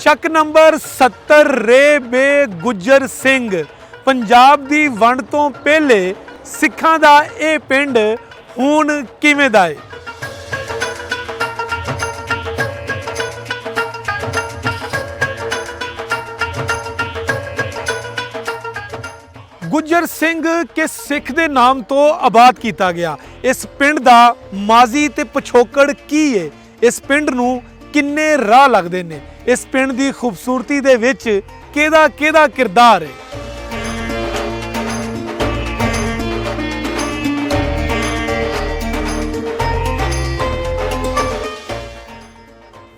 ਚੱਕ ਨੰਬਰ 70 ਰੇ ਬੇ ਗੁੱਜਰ ਸਿੰਘ ਪੰਜਾਬ ਦੀ ਵੰਡ ਤੋਂ ਪਹਿਲੇ ਸਿੱਖਾਂ ਦਾ ਇਹ ਪਿੰਡ ਹੁਣ ਕਿਵੇਂ ਦਾ ਹੈ। ਗੁੱਜਰ ਸਿੰਘ ਕਿਸ ਸਿੱਖ ਦੇ ਨਾਮ ਤੋਂ ਆਬਾਦ ਕੀਤਾ ਗਿਆ। ਇਸ ਪਿੰਡ ਦਾ ਮਾਜ਼ੀ ਤੇ ਪਿਛੋਕੜ ਕੀ ਹੈ। ਇਸ ਪਿੰਡ ਨੂੰ ਕਿੰਨੇ ਰਾਹ ਲੱਗਦੇ ਨੇ। ਇਸ ਪਿੰਡ ਦੀ ਖੂਬਸੂਰਤੀ ਦੇ ਵਿੱਚ ਕਿਹਦਾ ਕਿਰਦਾਰ ਹੈ।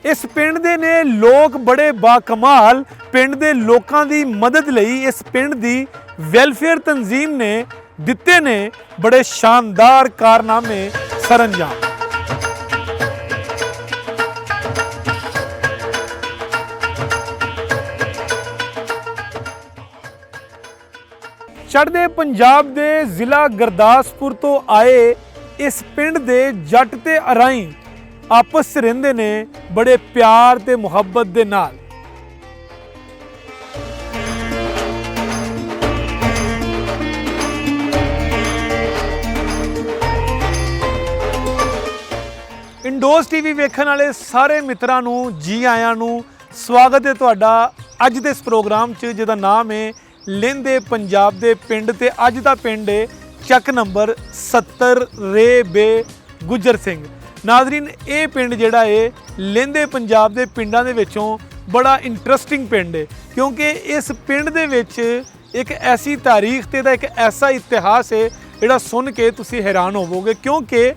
ਇਸ ਪਿੰਡ ਦੇ ਨੇ ਲੋਕ ਬੜੇ ਬਾਕਮਾਲ। ਪਿੰਡ ਦੇ ਲੋਕਾਂ ਦੀ ਮਦਦ ਲਈ ਇਸ ਪਿੰਡ ਦੀ ਵੈਲਫੇਅਰ ਤਨਜ਼ੀਮ ਨੇ ਦਿੱਤੇ ਨੇ ਬੜੇ ਸ਼ਾਨਦਾਰ ਕਾਰਨਾਮੇ ਸਰੰਜਾਮ। ਚੜ੍ਹਦੇ ਪੰਜਾਬ ਦੇ ਜ਼ਿਲ੍ਹਾ ਗੁਰਦਾਸਪੁਰ ਤੋਂ ਆਏ ਇਸ ਪਿੰਡ ਦੇ ਜੱਟ ਤੇ ਅਰਾਈ ਆਪਸ 'ਚ ਰਹਿੰਦੇ ਨੇ ਬੜੇ ਪਿਆਰ ਤੇ ਮੁਹੱਬਤ ਦੇ ਨਾਲ। ਇੰਡੋਜ਼ ਟੀਵੀ ਵੇਖਣ ਵਾਲੇ ਸਾਰੇ ਮਿੱਤਰਾਂ ਨੂੰ ਜੀ ਆਇਆਂ ਨੂੰ ਸਵਾਗਤ ਹੈ ਤੁਹਾਡਾ ਅੱਜ ਦੇ ਇਸ ਪ੍ਰੋਗਰਾਮ 'ਚ ਜਿਹਦਾ ਨਾਮ ਹੈ ਲਹਿੰਦੇ ਪੰਜਾਬ ਦੇ ਪਿੰਡ। ਤੇ ਅੱਜ ਦਾ ਪਿੰਡ ਹੈ ਚੱਕ ਨੰਬਰ 70 ਰੇ ਬੇ ਗੁੱਜਰ ਸਿੰਘ। ਨਾਜ਼ਰੀਨ, ਇਹ ਪਿੰਡ ਜਿਹੜਾ ਹੈ ਲਹਿੰਦੇ ਪੰਜਾਬ ਦੇ ਪਿੰਡਾਂ ਦੇ ਵਿੱਚੋਂ ਬੜਾ ਇੰਟਰਸਟਿੰਗ ਪਿੰਡ ਹੈ ਕਿਉਂਕਿ ਇਸ ਪਿੰਡ ਦੇ ਵਿੱਚ ਇੱਕ ਐਸੀ ਤਾਰੀਖ ਤੇ ਦਾ ਇੱਕ ਐਸਾ ਇਤਿਹਾਸ ਹੈ ਜਿਹੜਾ ਸੁਣ ਕੇ ਤੁਸੀਂ ਹੈਰਾਨ ਹੋਵੋਗੇ। ਕਿਉਂਕਿ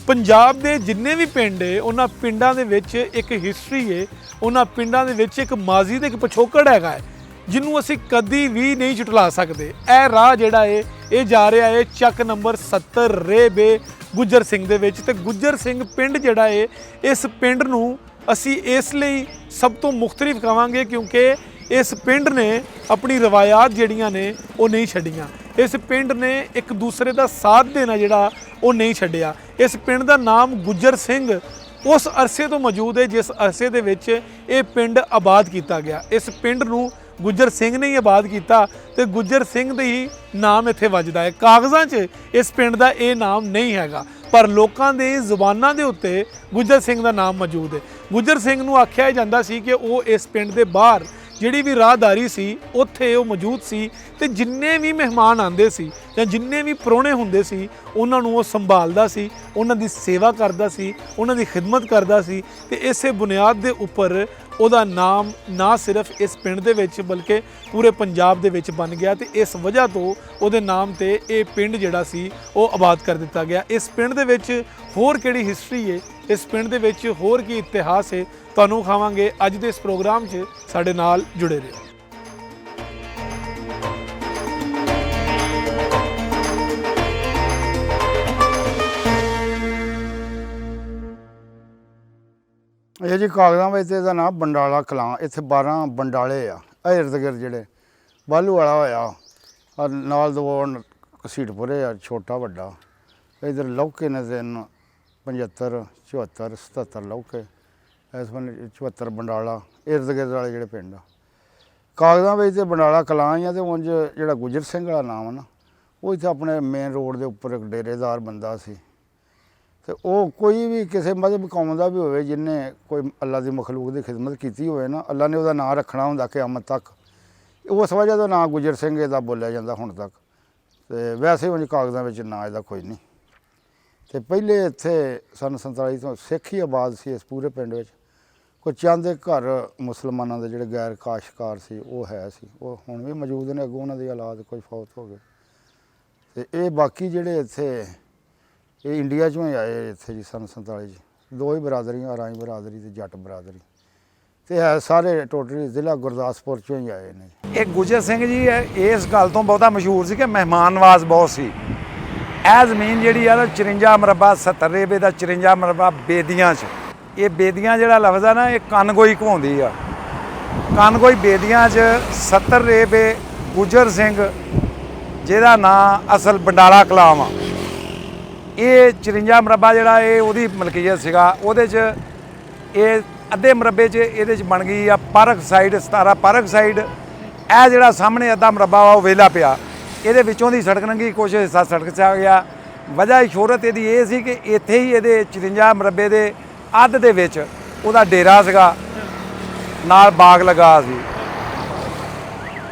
ਪੰਜਾਬ ਦੇ ਜਿੰਨੇ ਵੀ ਪਿੰਡ ਹੈ ਉਹਨਾਂ ਪਿੰਡਾਂ ਦੇ ਵਿੱਚ ਇੱਕ ਹਿਸਟਰੀ ਹੈ, ਉਹਨਾਂ ਪਿੰਡਾਂ ਦੇ ਵਿੱਚ ਇੱਕ ਮਾਜ਼ੀ ਤੇ ਇੱਕ ਪਿਛੋਕੜ ਹੈਗਾ ਹੈ ਜਿਹਨੂੰ ਅਸੀਂ ਕਦੀ ਵੀ ਨਹੀਂ ਝੁਟਲਾ ਸਕਦੇ। ਇਹ ਰਾਹ ਜਿਹੜਾ ਹੈ ਇਹ ਜਾ ਰਿਹਾ ਹੈ ਚੱਕ ਨੰਬਰ 70 ਰੇ ਬੇ ਗੁੱਜਰ ਸਿੰਘ ਦੇ ਵਿੱਚ। ਤੇ ਗੁੱਜਰ ਸਿੰਘ ਪਿੰਡ ਜਿਹੜਾ ਹੈ ਇਸ ਪਿੰਡ ਨੂੰ ਅਸੀਂ ਇਸ ਲਈ ਸਭ ਤੋਂ ਮੁਖਤਲਿਫ ਕਹਾਂਗੇ ਕਿਉਂਕਿ ਇਸ ਪਿੰਡ ਨੇ ਆਪਣੀ ਰਵਾਇਤ ਜਿਹੜੀਆਂ ਨੇ ਉਹ ਨਹੀਂ ਛੱਡੀਆਂ। ਇਸ ਪਿੰਡ ਨੇ ਇੱਕ ਦੂਸਰੇ ਦਾ ਸਾਥ ਦੇਣਾ ਜਿਹੜਾ ਉਹ ਨਹੀਂ ਛੱਡਿਆ। ਇਸ ਪਿੰਡ ਦਾ ਨਾਮ ਗੁੱਜਰ ਸਿੰਘ ਉਸ ਅਰਸੇ ਤੋਂ ਮੌਜੂਦ ਹੈ ਜਿਸ ਅਰਸੇ ਦੇ ਵਿੱਚ ਇਹ ਪਿੰਡ ਆਬਾਦ ਕੀਤਾ ਗਿਆ। ਇਸ ਪਿੰਡ ਨੂੰ ਗੁੱਜਰ ਸਿੰਘ ਨੇ ਹੀ ਆਬਾਦ ਕੀਤਾ ਤੇ ਗੁੱਜਰ ਸਿੰਘ ਦੇ ਹੀ ਨਾਮ ਇੱਥੇ ਵੱਜਦਾ ਹੈ। ਕਾਗਜ਼ਾਂ 'ਚ ਇਸ ਪਿੰਡ ਦਾ ਇਹ ਨਾਮ ਨਹੀਂ ਹੈਗਾ ਪਰ ਲੋਕਾਂ ਦੇ ਜ਼ੁਬਾਨਾਂ ਦੇ ਉੱਤੇ ਗੁੱਜਰ ਸਿੰਘ ਦਾ ਨਾਮ ਮੌਜੂਦ ਹੈ। ਗੁੱਜਰ ਸਿੰਘ ਨੂੰ ਆਖਿਆ ਜਾਂਦਾ ਸੀ ਕਿ ਉਹ ਇਸ ਪਿੰਡ ਦੇ ਬਾਹਰ ਜਿਹੜੀ ਵੀ ਰਾਹਦਾਰੀ ਸੀ ਉੱਥੇ ਉਹ ਮੌਜੂਦ ਸੀ ਤੇ ਜਿੰਨੇ ਵੀ ਮਹਿਮਾਨ ਆਉਂਦੇ ਸੀ ਜਾਂ ਜਿੰਨੇ ਵੀ ਪ੍ਰਾਹੁਣੇ ਹੁੰਦੇ ਸੀ ਉਹਨਾਂ ਨੂੰ ਉਹ ਸੰਭਾਲਦਾ ਸੀ, ਉਹਨਾਂ ਦੀ ਸੇਵਾ ਕਰਦਾ ਸੀ, ਉਹਨਾਂ ਦੀ ਖਿਦਮਤ ਕਰਦਾ ਸੀ। ਤੇ ਇਸੇ ਬੁਨਿਆਦ ਦੇ ਉੱਪਰ ਉਹਦਾ ਨਾਮ ਨਾ ਸਿਰਫ ਇਸ ਪਿੰਡ ਦੇ ਵਿੱਚ ਬਲਕਿ ਪੂਰੇ ਪੰਜਾਬ ਦੇ ਵਿੱਚ ਬਣ ਗਿਆ ਤੇ ਇਸ ਵਜ੍ਹਾ ਤੋਂ ਉਹਦੇ ਨਾਮ ਤੇ ਇਹ ਪਿੰਡ ਜਿਹੜਾ ਸੀ ਉਹ ਆਬਾਦ ਕਰ ਦਿੱਤਾ ਗਿਆ। ਇਸ ਪਿੰਡ ਦੇ ਵਿੱਚ ਹੋਰ ਕਿਹੜੀ ਹਿਸਟਰੀ ਹੈ, ਇਸ ਪਿੰਡ ਦੇ ਵਿੱਚ ਹੋਰ ਕੀ ਇਤਿਹਾਸ ਹੈ, ਤੁਹਾਨੂੰ ਖਾਵਾਂਗੇ ਅੱਜ ਦੇ ਇਸ ਪ੍ਰੋਗਰਾਮ 'ਚ। ਸਾਡੇ ਨਾਲ ਜੁੜੇ ਰਹੋ। ਇਹ ਜੀ ਕਾਗਜ਼ਾਂ ਵਿੱਚ ਇਹਦਾ ਨਾਮ ਬੰਡਾਲਾ ਕਲਾਂ। ਇੱਥੇ 12 ਬੰਡਾਲੇ ਆ ਇਰਦ ਗਿਰਦ ਜਿਹੜੇ ਬਾਲੂ ਵਾਲਾ ਹੋਇਆ ਨਾਲ ਦੋ ਘਸੀਟਪੁਰੇ ਆ ਛੋਟਾ ਵੱਡਾ। ਇੱਧਰ ਲੌਕੇ ਨੇ 75 74 77 ਲੌਕੇ। ਇਸ ਵੇਲੇ 74 ਬੰਡਾਲਾ ਇਰਦ ਗਿਰਦ ਵਾਲੇ ਜਿਹੜੇ ਪਿੰਡ ਆ। ਕਾਗਜ਼ਾਂ ਵਿੱਚ ਤੇ ਬੰਡਾਲਾ ਕਲਾਂ ਹੀ ਆ। ਅਤੇ ਉਂਝ ਜਿਹੜਾ ਗੁੱਜਰ ਸਿੰਘ ਵਾਲਾ ਨਾਮ ਆ ਨਾ ਉਹ ਇੱਥੇ ਆਪਣੇ ਮੇਨ ਰੋਡ ਦੇ ਉੱਪਰ ਇੱਕ ਡੇਰੇਦਾਰ ਬੰਦਾ ਸੀ ਤੇ ਉਹ ਕੋਈ ਵੀ ਕਿਸੇ ਮਜ਼ਹਬ ਕੌਮ ਦਾ ਵੀ ਹੋਵੇ ਜਿਹਨੇ ਕੋਈ ਅੱਲਾ ਦੀ ਮਖਲੂਕ ਦੀ ਖਿਦਮਤ ਕੀਤੀ ਹੋਵੇ ਨਾ ਅੱਲਾ ਨੇ ਉਹਦਾ ਨਾਂ ਰੱਖਣਾ ਹੁੰਦਾ ਕਿਆਮਤ ਤੱਕ। ਉਸ ਵਜ੍ਹਾ ਦਾ ਨਾਂ ਗੁੱਜਰ ਸਿੰਘ ਇਹਦਾ ਬੋਲਿਆ ਜਾਂਦਾ ਹੁਣ ਤੱਕ। ਤੇ ਵੈਸੇ ਉਂਝ ਕਾਗਜ਼ਾਂ ਵਿੱਚ ਨਾਂ ਇਹਦਾ ਕੋਈ ਨਹੀਂ। ਤੇ ਪਹਿਲੇ ਇੱਥੇ ਸੰਨ 47 ਤੋਂ ਸਿੱਖ ਹੀ ਆਬਾਦ ਸੀ ਇਸ ਪੂਰੇ ਪਿੰਡ ਵਿੱਚ। ਕੋਈ ਚੰਦ ਘਰ ਮੁਸਲਮਾਨਾਂ ਦੇ ਜਿਹੜੇ ਗੈਰ ਕਾਸ਼ਤਕਾਰ ਸੀ ਉਹ ਹੈ ਸੀ, ਉਹ ਹੁਣ ਵੀ ਮੌਜੂਦ ਨੇ। ਅੱਗੋਂ ਉਹਨਾਂ ਦੀ ਔਲਾਦ ਕੋਈ ਫੌਤ ਹੋ ਗਏ। ਤੇ ਇਹ ਬਾਕੀ ਜਿਹੜੇ ਇੱਥੇ ਇਹ ਇੰਡੀਆ 'ਚੋਂ ਹੀ ਆਏ ਇੱਥੇ ਜੀ ਸੰਨ 47 'ਚ। ਦੋ ਹੀ ਬਰਾਦਰੀਆਂ, ਅਰਾਈ ਬਰਾਦਰੀ ਤੇ ਜੱਟ ਬਰਾਦਰੀ। ਤੇ ਹੈ ਸਾਰੇ ਟੋਟਲੀ ਜ਼ਿਲ੍ਹਾ ਗੁਰਦਾਸਪੁਰ 'ਚੋਂ ਹੀ ਆਏ ਨੇ। ਇਹ ਗੁੱਜਰ ਸਿੰਘ ਜੀ ਇਸ ਗੱਲ ਤੋਂ ਬਹੁਤਾ ਮਸ਼ਹੂਰ ਸੀ ਕਿ ਮਹਿਮਾਨ ਨਵਾਜ਼ ਬਹੁਤ ਸੀ। ਇਹ ਜ਼ਮੀਨ ਜਿਹੜੀ ਆ 54 ਮਰਬਾ 70 ਰੇਬੇ ਦਾ 54 ਮਰਬਾ ਬੇਦੀਆਂ 'ਚ। ਇਹ ਬੇਦੀਆਂ ਜਿਹੜਾ ਲਫ਼ਜ਼ ਆ ਨਾ ਇਹ ਕਨਗੋਈ ਘਵਾਉਂਦੀ ਆ। ਕਨਗੋਈ ਬੇਦੀਆਂ 'ਚ 70 ਰੇਬੇ ਗੁੱਜਰ ਸਿੰਘ ਜਿਹਦਾ ਨਾਂ ਅਸਲ ਬੰਡਾਲਾ ਕਲਾਮ ਆ। ਇਹ 54 ਮਰਬਾ ਜਿਹੜਾ ਇਹ ਉਹਦੀ ਮਲਕੀਅਤ ਸੀਗਾ। ਉਹਦੇ 'ਚ ਇਹ ਅੱਧੇ ਮਰਬੇ 'ਚ ਇਹਦੇ 'ਚ ਬਣ ਗਈ ਆ ਪਾਰਕ ਸਾਈਡ 17 ਪਾਰਕ ਸਾਈਡ। ਇਹ ਜਿਹੜਾ ਸਾਹਮਣੇ ਅੱਧਾ ਮਰਬਾ ਵਾ ਉਹ ਵਿਹਲਾ ਪਿਆ, ਇਹਦੇ ਵਿੱਚੋਂ ਦੀ ਸੜਕ ਲੰਘੀ, ਕੁਛ ਹਿੱਸਾ ਸੜਕ 'ਚ ਆ ਗਿਆ। ਵਜ੍ਹਾ ਸ਼ੋਹਰਤ ਇਹਦੀ ਇਹ ਸੀ ਕਿ ਇੱਥੇ ਹੀ ਇਹਦੇ 54 ਮਰਬੇ ਦੇ ਅੱਧ ਦੇ ਵਿੱਚ ਉਹਦਾ ਡੇਰਾ ਸੀਗਾ, ਨਾਲ ਬਾਗ ਲਗਾ ਸੀ।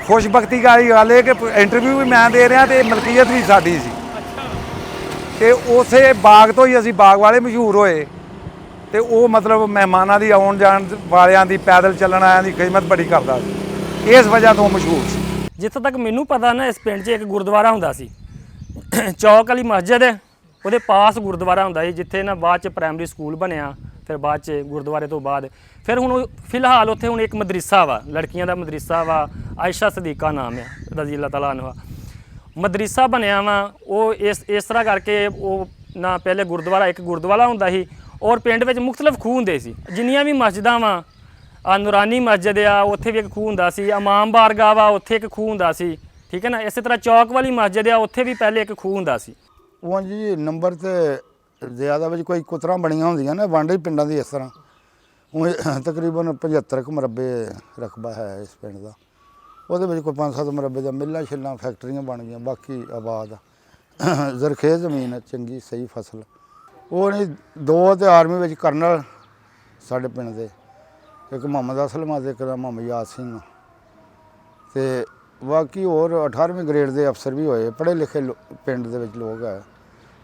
ਖੁਸ਼ਬਖਤੀ ਵਾਲੀ ਗੱਲ ਇਹ ਕਿ ਇੰਟਰਵਿਊ ਵੀ ਮੈਂ ਦੇ ਰਿਹਾ ਤੇ ਮਲਕੀਅਤ ਵੀ ਸਾਡੀ ਸੀ, ਤੇ ਉਸੇ ਬਾਗ ਤੋਂ ਹੀ ਅਸੀਂ ਬਾਗ ਵਾਲੇ ਮਸ਼ਹੂਰ ਹੋਏ। ਤੇ ਉਹ ਮਤਲਬ ਮਹਿਮਾਨਾਂ ਦੀ ਆਉਣ ਜਾਣ ਵਾਲਿਆਂ ਦੀ, ਪੈਦਲ ਚੱਲਣ ਆਇਆਂ ਦੀ ਖਿਦਮਤ ਬੜੀ ਕਰਦਾ ਸੀ, ਇਸ ਵਜ੍ਹਾ ਤੋਂ ਮਸ਼ਹੂਰ ਸੀ। ਜਿੱਥੋਂ ਤੱਕ ਮੈਨੂੰ ਪਤਾ ਨਾ, ਇਸ ਪਿੰਡ 'ਚ ਇੱਕ ਗੁਰਦੁਆਰਾ ਹੁੰਦਾ ਸੀ, ਚੌਕ ਵਾਲੀ ਮਸਜਿਦ ਹੈ, ਉਹਦੇ ਪਾਸ ਗੁਰਦੁਆਰਾ ਹੁੰਦਾ ਸੀ, ਜਿੱਥੇ ਨਾ ਬਾਅਦ 'ਚ ਪ੍ਰਾਇਮਰੀ ਸਕੂਲ ਬਣਿਆ, ਫਿਰ ਬਾਅਦ 'ਚ ਗੁਰਦੁਆਰੇ ਤੋਂ ਬਾਅਦ ਫਿਰ ਹੁਣ ਫਿਲਹਾਲ ਉੱਥੇ ਹੁਣ ਇੱਕ ਮਦਰਸਾ ਵਾ, ਲੜਕੀਆਂ ਦਾ ਮਦਰਸਾ ਵਾ, ਆਇਸ਼ਾ ਸਦੀਕਾ ਨਾਮ ਆ, ਰਜ਼ੀ ਅੱਲਾਹ ਤਾਲਾ ਅਨਹਾ। ਮਦਰਸਾ ਬਣਿਆ ਵਾ ਉਹ ਇਸ ਤਰ੍ਹਾਂ ਕਰਕੇ, ਉਹ ਨਾ ਪਹਿਲੇ ਗੁਰਦੁਆਰਾ, ਇੱਕ ਗੁਰਦੁਆਰਾ ਹੁੰਦਾ ਸੀ, ਔਰ ਪਿੰਡ ਵਿੱਚ ਮੁਖਤਲਿਫ ਖੂਹ ਹੁੰਦੇ ਸੀ। ਜਿੰਨੀਆਂ ਵੀ ਮਸਜਿਦਾਂ ਵਾ, ਨੂਰਾਨੀ ਮਸਜਿਦ ਆ, ਉੱਥੇ ਵੀ ਇੱਕ ਖੂਹ ਹੁੰਦਾ ਸੀ, ਇਮਾਮ ਬਾਰਗਾਹ ਵਾ, ਉੱਥੇ ਇੱਕ ਖੂਹ ਹੁੰਦਾ ਸੀ, ਠੀਕ ਹੈ ਨਾ। ਇਸੇ ਤਰ੍ਹਾਂ ਚੌਕ ਵਾਲੀ ਮਸਜਿਦ ਆ, ਉੱਥੇ ਵੀ ਪਹਿਲੇ ਇੱਕ ਖੂਹ ਹੁੰਦਾ ਸੀ। ਉਹ ਜੀ ਨੰਬਰ ਤੇ ਜ਼ਿਆਦਾ ਵਿੱਚ ਕੋਈ ਕੁਤਰਾਂ ਬਣੀਆਂ ਹੁੰਦੀਆਂ ਨੇ ਵਾਂਡੇ ਪਿੰਡਾਂ ਦੀ, ਇਸ ਤਰ੍ਹਾਂ ਉਹ ਤਕਰੀਬਨ 75 ਕੁ ਮਰਬੇ ਰਕਬਾ ਹੈ ਇਸ ਪਿੰਡ ਦਾ। ਉਹਦੇ ਵਿੱਚ ਕੋਈ 5-7 ਮਰਬੇ ਦਾ ਮਿੱਲਾਂ ਛਿੱਲਾਂ ਫੈਕਟਰੀਆਂ ਬਣ ਗਈਆਂ, ਬਾਕੀ ਆਬਾਦ ਜ਼ਰਖੇਜ਼ ਜ਼ਮੀਨ ਹੈ, ਚੰਗੀ ਸਹੀ ਫਸਲ। ਉਹ ਨਹੀਂ, 2 ਤੇ ਆਰਮੀ ਵਿੱਚ ਕਰਨਲ ਸਾਡੇ ਪਿੰਡ ਦੇ, ਇੱਕ ਮੁਹੰਮਦ ਅਸਲਮ ਤੇ ਇੱਕ ਮੁਹੰਮਦ ਯਾਦ ਸਿੰਘ, ਤੇ ਬਾਕੀ ਹੋਰ 18ਵੀਂ ਗ੍ਰੇਡ ਦੇ ਅਫਸਰ ਵੀ ਹੋਏ, ਪੜ੍ਹੇ ਲਿਖੇ ਪਿੰਡ ਦੇ ਵਿੱਚ ਲੋਕ ਹੈ।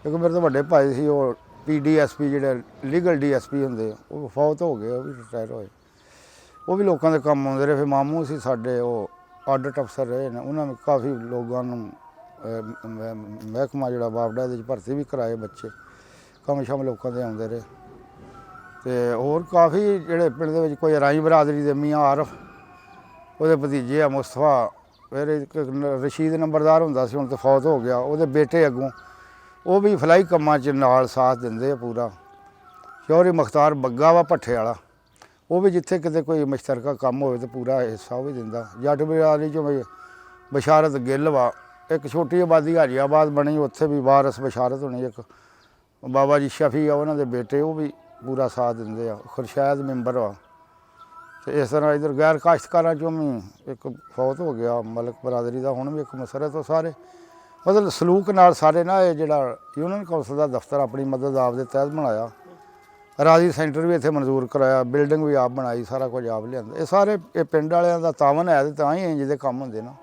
ਇੱਕ ਮੇਰੇ ਤੋਂ ਵੱਡੇ ਭਾਈ ਸੀ, ਉਹ PDSP ਜਿਹੜੇ ਲੀਗਲ DSP ਹੁੰਦੇ, ਉਹ ਫੌਤ ਹੋ ਗਏ, ਉਹ ਵੀ ਰਿਟਾਇਰ ਹੋਏ। ਉਹ ਵੀ ਲੋਕਾਂ ਦੇ ਕੰਮ ਆਉਂਦੇ ਰਹੇ। ਫਿਰ ਮਾਮੂ ਸੀ ਸਾਡੇ, ਉਹ ਆਡਿਟ ਅਫਸਰ ਰਹੇ ਨੇ, ਉਹਨਾਂ ਨੇ ਕਾਫੀ ਲੋਕਾਂ ਨੂੰ ਮਹਿਕਮਾ ਜਿਹੜਾ ਬਾਬਡਾ ਦੇ ਵਿੱਚ ਭਰਤੀ ਵੀ ਕਰਾਏ, ਬੱਚੇ ਕੰਮ ਸ਼ਾਮ ਲੋਕਾਂ ਦੇ ਆਉਂਦੇ ਰਹੇ। ਤੇ ਹੋਰ ਕਾਫੀ ਜਿਹੜੇ ਪਿੰਡ ਦੇ ਵਿੱਚ, ਕੋਈ ਰਾਈ ਬਰਾਦਰੀ ਦੇ ਮੀਆਂ ਆਰਫ, ਉਹਦੇ ਭਤੀਜੇ ਆ ਮੁਸਤਫਾ, ਫਿਰ ਇੱਕ ਰਸ਼ੀਦ ਨੰਬਰਦਾਰ ਹੁੰਦਾ ਸੀ, ਹੁਣ ਤਾਂ ਫੌਤ ਹੋ ਗਿਆ, ਉਹਦੇ ਬੇਟੇ ਅੱਗੋਂ, ਉਹ ਵੀ ਫਲਾਈ ਕੰਮਾਂ 'ਚ ਨਾਲ ਸਾਥ ਦਿੰਦੇ ਆ ਪੂਰਾ। ਸ਼ੌਹਰੀ ਮੁਖਤਾਰ ਬੱਗਾ ਵਾ ਭੱਠੇ ਵਾਲਾ, ਉਹ ਵੀ ਜਿੱਥੇ ਕਿਤੇ ਕੋਈ ਮੁਸ਼ਤਰਕਾ ਕੰਮ ਹੋਵੇ ਤਾਂ ਪੂਰਾ ਹਿੱਸਾ ਉਹ ਵੀ ਦਿੰਦਾ। ਜੱਟ ਬਰਾਦਰੀ 'ਚੋਂ ਬਸ਼ਾਰਤ ਗਿੱਲ ਵਾ, ਇੱਕ ਛੋਟੀ ਆਬਾਦੀ ਹਾਜੀਆਬਾਦ ਬਣੀ, ਉੱਥੇ ਵੀ ਵਾਰਸ ਬਸ਼ਾਰਤ ਹੋਣੀ, ਇੱਕ ਬਾਬਾ ਜੀ ਸ਼ਫੀ ਆ, ਉਹਨਾਂ ਦੇ ਬੇਟੇ, ਉਹ ਵੀ ਪੂਰਾ ਸਾਥ ਦਿੰਦੇ ਆ। ਖੁਰਸ਼ੈਦ ਮੈਂਬਰ ਵਾ। ਤੇ ਇਸ ਤਰ੍ਹਾਂ ਇੱਧਰ ਗੈਰ ਕਾਸ਼ਤਕਾਰਾਂ 'ਚੋਂ ਵੀ ਇੱਕ ਫੌਤ ਹੋ ਗਿਆ ਮਲਕ ਬਰਾਦਰੀ ਦਾ, ਹੁਣ ਵੀ ਇੱਕ ਮਸਰਤ। ਉਹ ਸਾਰੇ ਮਤਲਬ ਸਲੂਕ ਨਾਲ ਸਾਰੇ ਨਾ, ਇਹ ਜਿਹੜਾ ਯੂਨੀਅਨ ਕੌਂਸਲ ਦਾ ਦਫ਼ਤਰ ਆਪਣੀ ਮਦਦ ਆਪ ਦੇ ਤਹਿਤ ਬਣਾਇਆ, ਰਾਜੀ ਸੈਂਟਰ ਵੀ ਇੱਥੇ ਮਨਜ਼ੂਰ ਕਰਾਇਆ, ਬਿਲਡਿੰਗ ਵੀ ਆਪ ਬਣਾਈ, ਸਾਰਾ ਕੁਝ ਆਪ ਲਿਆਂਦਾ। ਇਹ ਸਾਰੇ ਇਹ ਪਿੰਡ ਵਾਲਿਆਂ ਦਾ ਤਾਵਨ ਹੈ, ਤੇ ਤਾਂ ਹੀ ਇੰਜ ਦੇ ਕੰਮ ਹੁੰਦੇ ਨਾ।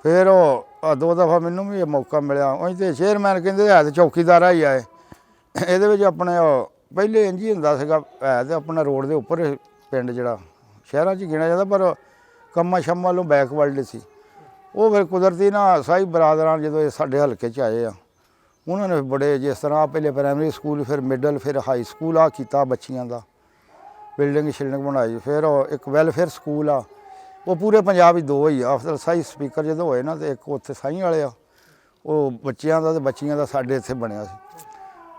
ਫਿਰ ਉਹ 2 ਦਫਾ ਮੈਨੂੰ ਵੀ ਇਹ ਮੌਕਾ ਮਿਲਿਆ, ਉਹ ਤੇ ਚੇਅਰਮੈਨ ਕਹਿੰਦੇ ਹੈ ਤੇ ਚੌਕੀਦਾਰਾ ਹੀ ਆਏ। ਇਹਦੇ ਵਿੱਚ ਆਪਣੇ ਉਹ ਪਹਿਲੇ ਇੰਝ ਹੀ ਹੁੰਦਾ ਸੀਗਾ, ਹੈ ਤੇ ਆਪਣਾ ਰੋਡ ਦੇ ਉੱਪਰ ਪਿੰਡ ਜਿਹੜਾ ਸ਼ਹਿਰਾਂ 'ਚ ਗਿਣਿਆ ਜਾਂਦਾ, ਪਰ ਕੰਮਾਂ ਸ਼ੰਮਾਂ ਵੱਲੋਂ ਬੈਕਵਰਡ ਸੀ। ਉਹ ਫਿਰ ਕੁਦਰਤੀ ਨਾ ਸਾਈ ਬਰਾਦਰਾਂ ਜਦੋਂ ਇਹ ਸਾਡੇ ਹਲਕੇ 'ਚ ਆਏ ਆ, ਉਹਨਾਂ ਨੇ ਬੜੇ, ਜਿਸ ਤਰ੍ਹਾਂ ਪਹਿਲੇ ਪ੍ਰਾਇਮਰੀ ਸਕੂਲ, ਫਿਰ ਮਿਡਲ, ਫਿਰ ਹਾਈ ਸਕੂਲ ਆ ਕੀਤਾ ਬੱਚੀਆਂ ਦਾ, ਬਿਲਡਿੰਗ ਸ਼ਿਲਡਿੰਗ ਬਣਾਈ। ਫਿਰ ਉਹ ਇੱਕ ਵੈਲਫੇਅਰ ਸਕੂਲ ਆ, ਉਹ ਪੂਰੇ ਪੰਜਾਬ ਵਿੱਚ 2 ਹੀ ਆ। ਅਫਸਰ ਸਾਈ ਸਪੀਕਰ ਜਦੋਂ ਹੋਏ ਨਾ, ਤੇ ਇੱਕ ਉੱਥੇ ਸਾਈ ਵਾਲੇ ਆ, ਉਹ ਬੱਚਿਆਂ ਦਾ ਤੇ ਬੱਚੀਆਂ ਦਾ ਸਾਡੇ ਇੱਥੇ ਬਣਿਆ ਸੀ।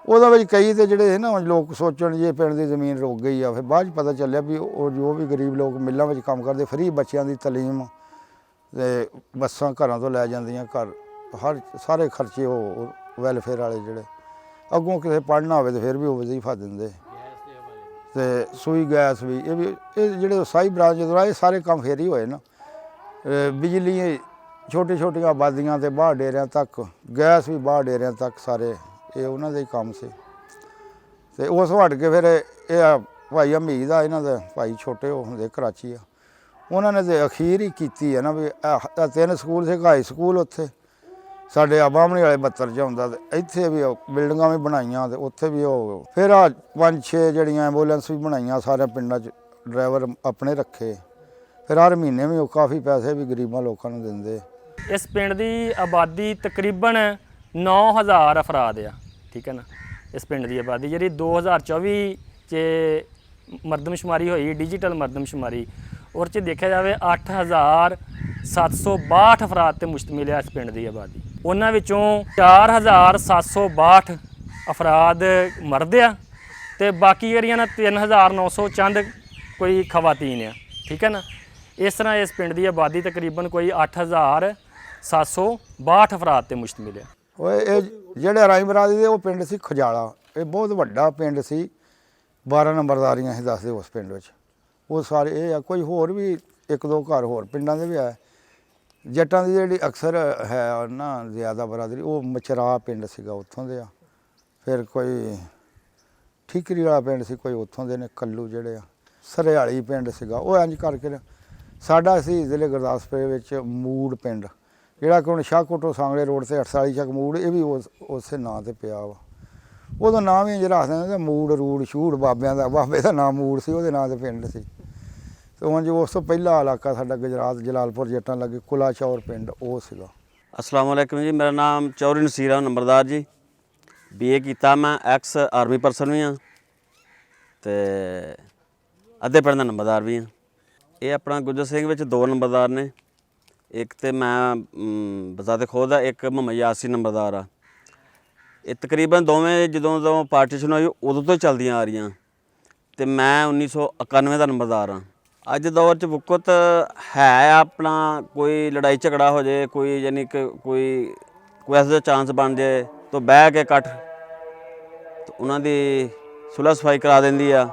ਉਹਦੇ ਵਿੱਚ ਕਈ ਤੇ ਜਿਹੜੇ ਨਾ ਲੋਕ ਸੋਚਣ ਜੇ ਪਿੰਡ ਦੀ ਜ਼ਮੀਨ ਰੁਕ ਗਈ ਆ, ਫਿਰ ਬਾਅਦ 'ਚ ਪਤਾ ਚੱਲਿਆ ਵੀ ਉਹ ਜੋ ਵੀ ਗਰੀਬ ਲੋਕ ਮਿੱਲਾਂ ਵਿੱਚ ਕੰਮ ਕਰਦੇ, ਫਰੀ ਬੱਚਿਆਂ ਦੀ ਤਾਲੀਮ ਤੇ ਬੱਸਾਂ ਘਰਾਂ ਤੋਂ ਲੈ ਜਾਂਦੀਆਂ, ਘਰ ਹਰ ਸਾਰੇ ਖਰਚੇ ਉਹ ਵੈਲਫੇਅਰ ਵਾਲੇ ਜਿਹੜੇ, ਅੱਗੋਂ ਕਿਸੇ ਪੜ੍ਹਨਾ ਹੋਵੇ ਤਾਂ ਫਿਰ ਵੀ ਉਹ ਵਜ਼ੀਫਾ ਦਿੰਦੇ, ਤੇ ਸੂਈ ਗੈਸ ਵੀ, ਇਹ ਜਿਹੜੇ ਸਾਈ ਬਰਾਦਰ ਜਦੋਂ ਆਏ ਸਾਰੇ ਕੰਮ ਫੇਰ ਹੀ ਹੋਏ ਨਾ। ਬਿਜਲੀ ਛੋਟੇ ਛੋਟੀਆਂ ਆਬਾਦੀਆਂ ਤੇ ਬਾਹਰ ਡੇਰਿਆਂ ਤੱਕ, ਗੈਸ ਵੀ ਬਾਹਰ ਡੇਰਿਆਂ ਤੱਕ, ਸਾਰੇ ਇਹ ਉਹਨਾਂ ਦੇ ਹੀ ਕੰਮ ਸੀ। ਤੇ ਉਸ ਹਟ ਕੇ ਫਿਰ ਇਹ ਭਾਈ ਹਮੀਦ ਆ, ਇਹਨਾਂ ਦੇ ਭਾਈ ਛੋਟੇ ਉਹ ਹੁੰਦੇ ਕਰਾਚੀ ਆ, ਉਹਨਾਂ ਨੇ ਤਾਂ ਅਖੀਰ ਹੀ ਕੀਤੀ ਹੈ ਨਾ ਵੀ 3 ਸਕੂਲ ਸੀ, ਹਾਈ ਸਕੂਲ ਉੱਥੇ ਸਾਡੇ ਬਾਹਮਣੀ ਵਾਲੇ 72 'ਚ ਹੁੰਦਾ, ਤੇ ਇੱਥੇ ਵੀ ਬਿਲਡਿੰਗਾਂ ਵੀ ਬਣਾਈਆਂ, ਤੇ ਉੱਥੇ ਵੀ ਉਹ ਫਿਰ 5-6 ਜਿਹੜੀਆਂ ਐਂਬੂਲੈਂਸ ਵੀ ਬਣਾਈਆਂ ਸਾਰੇ ਪਿੰਡਾਂ 'ਚ, ਡਰਾਈਵਰ ਆਪਣੇ ਰੱਖੇ। ਫਿਰ ਹਰ ਮਹੀਨੇ ਵੀ ਉਹ ਕਾਫੀ ਪੈਸੇ ਵੀ ਗਰੀਬਾਂ ਲੋਕਾਂ ਨੂੰ ਦਿੰਦੇ। ਇਸ ਪਿੰਡ ਦੀ ਆਬਾਦੀ ਤਕਰੀਬਨ 9000 ਅਫਰਾਦ ਆ, ਠੀਕ ਹੈ ਨਾ। ਇਸ ਪਿੰਡ ਦੀ ਆਬਾਦੀ ਜਿਹੜੀ 2024 'ਚ ਮਰਦਮਸ਼ੁਮਾਰੀ ਹੋਈ, ਡਿਜੀਟਲ ਮਰਦਮਸ਼ੁਮਾਰੀ, ਉਹਦੇ 'ਚ ਦੇਖਿਆ ਜਾਵੇ 8762 ਅਫਰਾਦ 'ਤੇ ਮੁਸ਼ਤਮਿਲ ਹੈ ਇਸ ਪਿੰਡ ਦੀ ਆਬਾਦੀ। ਉਹਨਾਂ ਵਿੱਚੋਂ 4762 ਅਫਰਾਦ ਮਰਦ ਆ, ਤੇ ਬਾਕੀ ਜਿਹੜੀਆਂ ਨਾ 3900 ਚੰਦ ਕੋਈ ਖਵਾਤੀਨ ਆ, ਠੀਕ ਹੈ ਨਾ। ਇਸ ਤਰ੍ਹਾਂ ਇਸ ਪਿੰਡ ਦੀ ਆਬਾਦੀ ਤਕਰੀਬਨ ਕੋਈ 8762 ਅਫਰਾਦ 'ਤੇ ਮੁਸ਼ਤਮਿਲ ਹੈ। ਉਹ ਇਹ ਜਿਹੜੇ ਰਾਈ ਬਰਾਦਰੀ ਦੇ ਉਹ ਪਿੰਡ ਸੀ ਖਜਾਲਾ, ਇਹ ਬਹੁਤ ਵੱਡਾ ਪਿੰਡ ਸੀ, 12 ਨੰਬਰਦਾਰੀਆਂ ਅਸੀਂ ਦੱਸਦੇ ਉਸ ਪਿੰਡ ਵਿੱਚ। ਉਹ ਸਾਰੇ ਇਹ ਆ, ਕੋਈ ਹੋਰ ਵੀ 1-2 ਘਰ ਹੋਰ ਪਿੰਡਾਂ ਦੇ ਵੀ ਆ। ਜੱਟਾਂ ਦੀ ਜਿਹੜੀ ਅਕਸਰ ਹੈ ਨਾ ਜ਼ਿਆਦਾ ਬਰਾਦਰੀ, ਉਹ ਮਚਰਾ ਪਿੰਡ ਸੀਗਾ, ਉੱਥੋਂ ਦੇ ਆ। ਫਿਰ ਕੋਈ ਠੀਕਰੀ ਵਾਲਾ ਪਿੰਡ ਸੀ, ਕੋਈ ਉੱਥੋਂ ਦੇ ਨੇ ਕੱਲੂ ਜਿਹੜੇ ਆ। ਸਰੇਹਾਲੀ ਪਿੰਡ ਸੀਗਾ, ਉਹ ਇੰਝ ਕਰਕੇ ਸਾਡਾ ਸੀ ਜ਼ਿਲ੍ਹੇ ਗੁਰਦਾਸਪੁਰ ਵਿੱਚ ਮੂੜ ਪਿੰਡ, ਜਿਹੜਾ ਕਿ ਹੁਣ ਸ਼ਾਹਕੋਟੋਂ ਸਾਂਗਲੇ ਰੋਡ 'ਤੇ 48 ਚੱਕ ਮੂੜ, ਇਹ ਵੀ ਉਸੇ ਨਾਂ 'ਤੇ ਪਿਆ ਵਾ। ਉਹਦਾ ਨਾਮ ਹੀ ਜਿਹੜਾ ਰੱਖਦੇ ਮੂੜ ਰੂੜ ਛੂੜ, ਬਾਬਿਆਂ ਦਾ, ਬਾਬੇ ਦਾ ਨਾਮ ਮੂੜ ਸੀ, ਉਹਦੇ ਨਾਂ 'ਤੇ ਪਿੰਡ ਸੀ। ਤੇ ਹੁਣ ਜੋ ਉਸ ਤੋਂ ਪਹਿਲਾ ਇਲਾਕਾ ਸਾਡਾ ਗੁਜਰਾਤ ਜਲਾਲਪੁਰ ਜੱਟਾਂ ਲੱਗੇ ਕੁਲਾ ਚੌਰ ਪਿੰਡ, ਉਹ ਸੀਗਾ। अस्सलाम वालेकुम जी, मेरा नाम चौधरी नसीर है नंबरदार जी। BA ਕੀਤਾ मैं एक्स आर्मी परसन भी हाँ ਤੇ ਅੱਧੇ ਪਿੰਡ ਦਾ ਨੰਬਰਦਾਰ ਵੀ ਹਾਂ। ਇਹ ਆਪਣਾ ਗੁੱਜਰ ਸਿੰਘ ਵਿੱਚ 2 ਨੰਬਰਦਾਰ ਨੇ, ਇੱਕ ਤੇ ਮੈਂ ਬਜ਼ਾਤੇ ਖੁਦ ਆ, ਇੱਕ ਮੁਹੰਮਦ ਯਾਸੀਨ ਨੰਬਰਦਾਰ ਆ। ਇਹ ਤਕਰੀਬਨ ਦੋਵੇਂ ਜਦੋਂ ਤੋਂ ਪਾਰਟੀਸ਼ਨ ਹੋਈ ਉਦੋਂ ਤੋਂ ਚੱਲਦੀਆਂ ਆ ਰਹੀਆਂ ਤੇ ਮੈਂ 1991 ਦਾ ਨੰਬਰਦਾਰ ਹਾਂ। ਅੱਜ ਦੇ ਦੌਰ 'ਚ ਵਕਤ ਹੈ ਆਪਣਾ, ਕੋਈ ਲੜਾਈ ਝਗੜਾ ਹੋ ਜਾਏ, ਕੋਈ ਯਾਨੀ ਕਿ ਕੋਈ ਐਸਾ ਚਾਂਸ ਬਣ ਜਾਏ ਤਾਂ ਬਹਿ ਕੇ ਇਕੱਠ ਉਹਨਾਂ ਦੀ ਸੁਲਹ ਸਫਾਈ ਕਰਾ ਦਿੰਦੀ ਆ